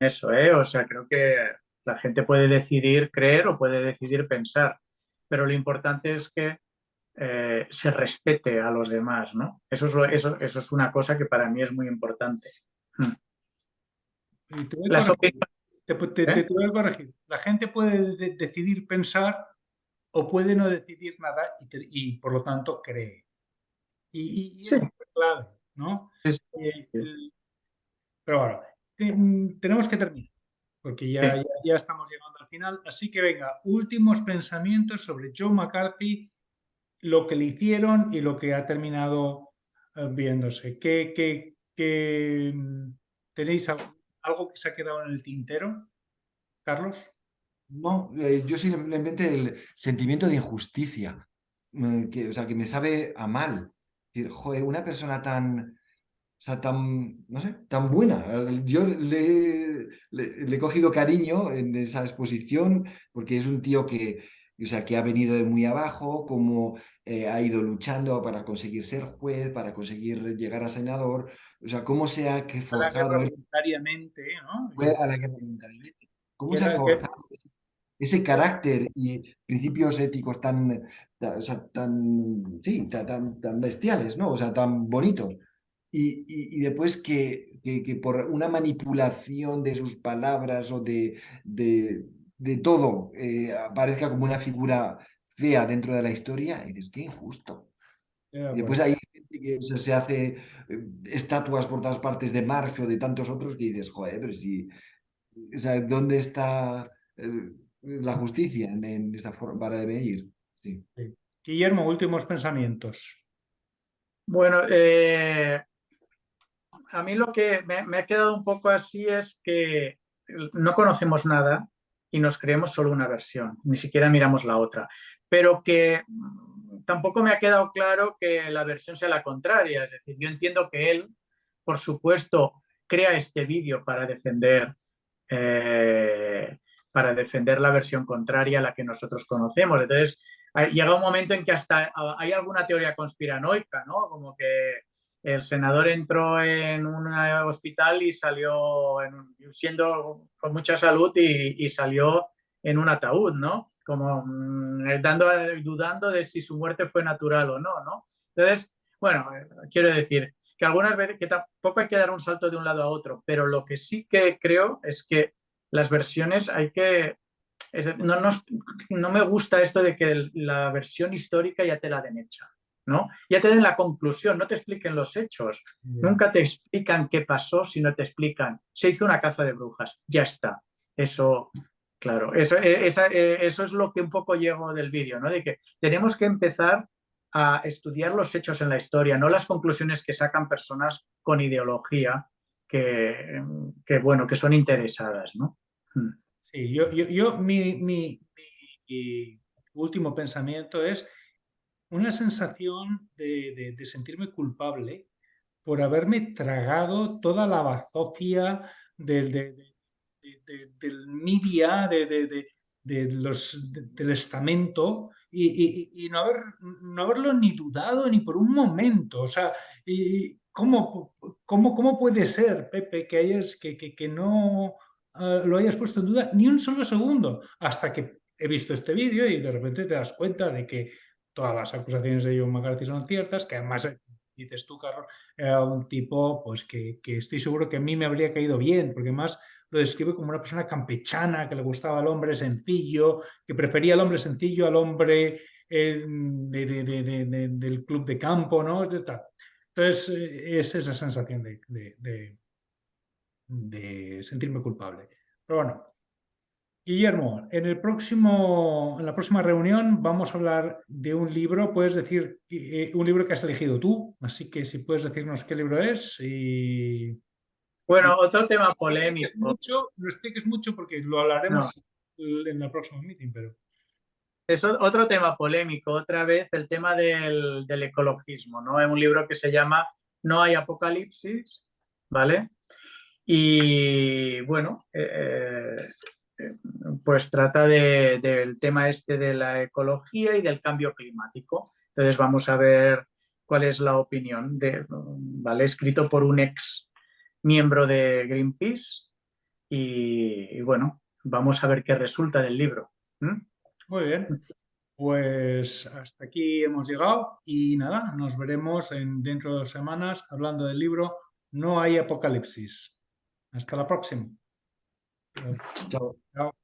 eso, ¿eh? O sea, creo que la gente puede decidir creer o puede decidir pensar, pero lo importante es que se respete a los demás, ¿no? Eso es una cosa que para mí es muy importante. y te voy a Las corregir. opiniones, Te voy a corregir. La gente puede decidir pensar o puede no decidir nada por lo tanto cree. Y sí, eso es clave, ¿no? sí, Eh, sí, el- pero bueno, tenemos que terminar, porque sí. ya estamos llegando al final. Así que venga, últimos pensamientos sobre Joe McCarthy, lo que le hicieron y lo que ha terminado viéndose. ¿Tenéis algo que se ha quedado en el tintero, Carlos? No, yo simplemente el sentimiento de injusticia, o sea, que me sabe a mal. Es decir, joder, una persona tan, o sea, tan, no sé, tan buena. Yo le he cogido cariño en esa exposición porque es un tío o sea, que ha venido de muy abajo, como ha ido luchando para conseguir ser juez, para conseguir llegar a senador, o sea, cómo se ha A la guerra forjado él, voluntariamente, ¿no? fue a la guerra voluntariamente, cómo Que se ha era, que- forjado ese carácter y principios éticos o sea, sí, tan bestiales, ¿no? O sea, tan bonitos. Y después que por una manipulación de sus palabras o de todo aparezca como una figura fea dentro de la historia, y dices, qué injusto. de Y después acuerdo. hay gente que o sea, se hace estatuas por todas partes de Marx o de tantos otros que dices, joder, pero si, o sea, ¿dónde está? la justicia en esta forma de medir. Sí. Sí. Guillermo, últimos pensamientos. Bueno, a mí lo que me ha quedado un poco así es que no conocemos nada y nos creemos solo una versión, ni siquiera miramos la otra. Pero que tampoco me ha quedado claro que la versión sea la contraria. Es decir, yo entiendo que él, por supuesto, crea este vídeo para defender la versión contraria a la que nosotros conocemos. Entonces, llega un momento en que hasta hay alguna teoría conspiranoica, ¿no? Como que el senador entró en un hospital y salió siendo con mucha salud y salió en un ataúd, ¿no? Como dudando de si su muerte fue natural o no, ¿no? Entonces, bueno, quiero decir que algunas veces que tampoco hay que dar un salto de un lado a otro, pero lo que sí que creo es que las versiones hay que... no me gusta esto de que la versión histórica ya te la den hecha, ¿no? Ya te den la conclusión, no te expliquen los hechos, nunca te explican qué pasó, sino te explican, se hizo una caza de brujas, ya está. Eso, claro, eso es lo que un poco llevo del vídeo, ¿no? De que tenemos que empezar a estudiar los hechos en la historia, no las conclusiones que sacan personas con ideología bueno, que son interesadas, ¿no? Sí, mi último pensamiento es una sensación de sentirme culpable por haberme tragado toda la bazofia del media, del estamento y no haberlo ni dudado ni por un momento. O sea, ¿cómo puede ser, Pepe, que no lo hayas puesto en duda ni un solo segundo? Hasta que he visto este vídeo y de repente te das cuenta de que todas las acusaciones de John McCarthy son ciertas, que además dices tú, Carlos, era un tipo pues que estoy seguro que a mí me habría caído bien, porque además lo describe como una persona campechana, que le gustaba el hombre sencillo, que prefería al hombre sencillo al hombre del club de campo, ¿no? Entonces, es esa sensación de sentirme culpable. Pero bueno, Guillermo, en la próxima reunión vamos a hablar de un libro. Puedes decir un libro que has elegido tú, así que si puedes decirnos qué libro es Bueno, otro tema no expliques polémico. mucho, no expliques mucho porque lo No, hablaremos en el próximo meeting, pero es otro tema polémico, otra vez el tema del ecologismo, ¿no? Hay un libro que se llama No hay apocalipsis, ¿vale? Y bueno, pues trata del tema este de la ecología y del cambio climático. Entonces vamos a ver cuál es la opinión ¿vale? Escrito por un ex miembro de Greenpeace y bueno, vamos a ver qué resulta del libro. ¿Mm? muy bien. Pues hasta aquí hemos llegado y nada, nos veremos dentro de 2 semanas hablando del libro No hay apocalipsis. Hasta la próxima. Chao. Chao.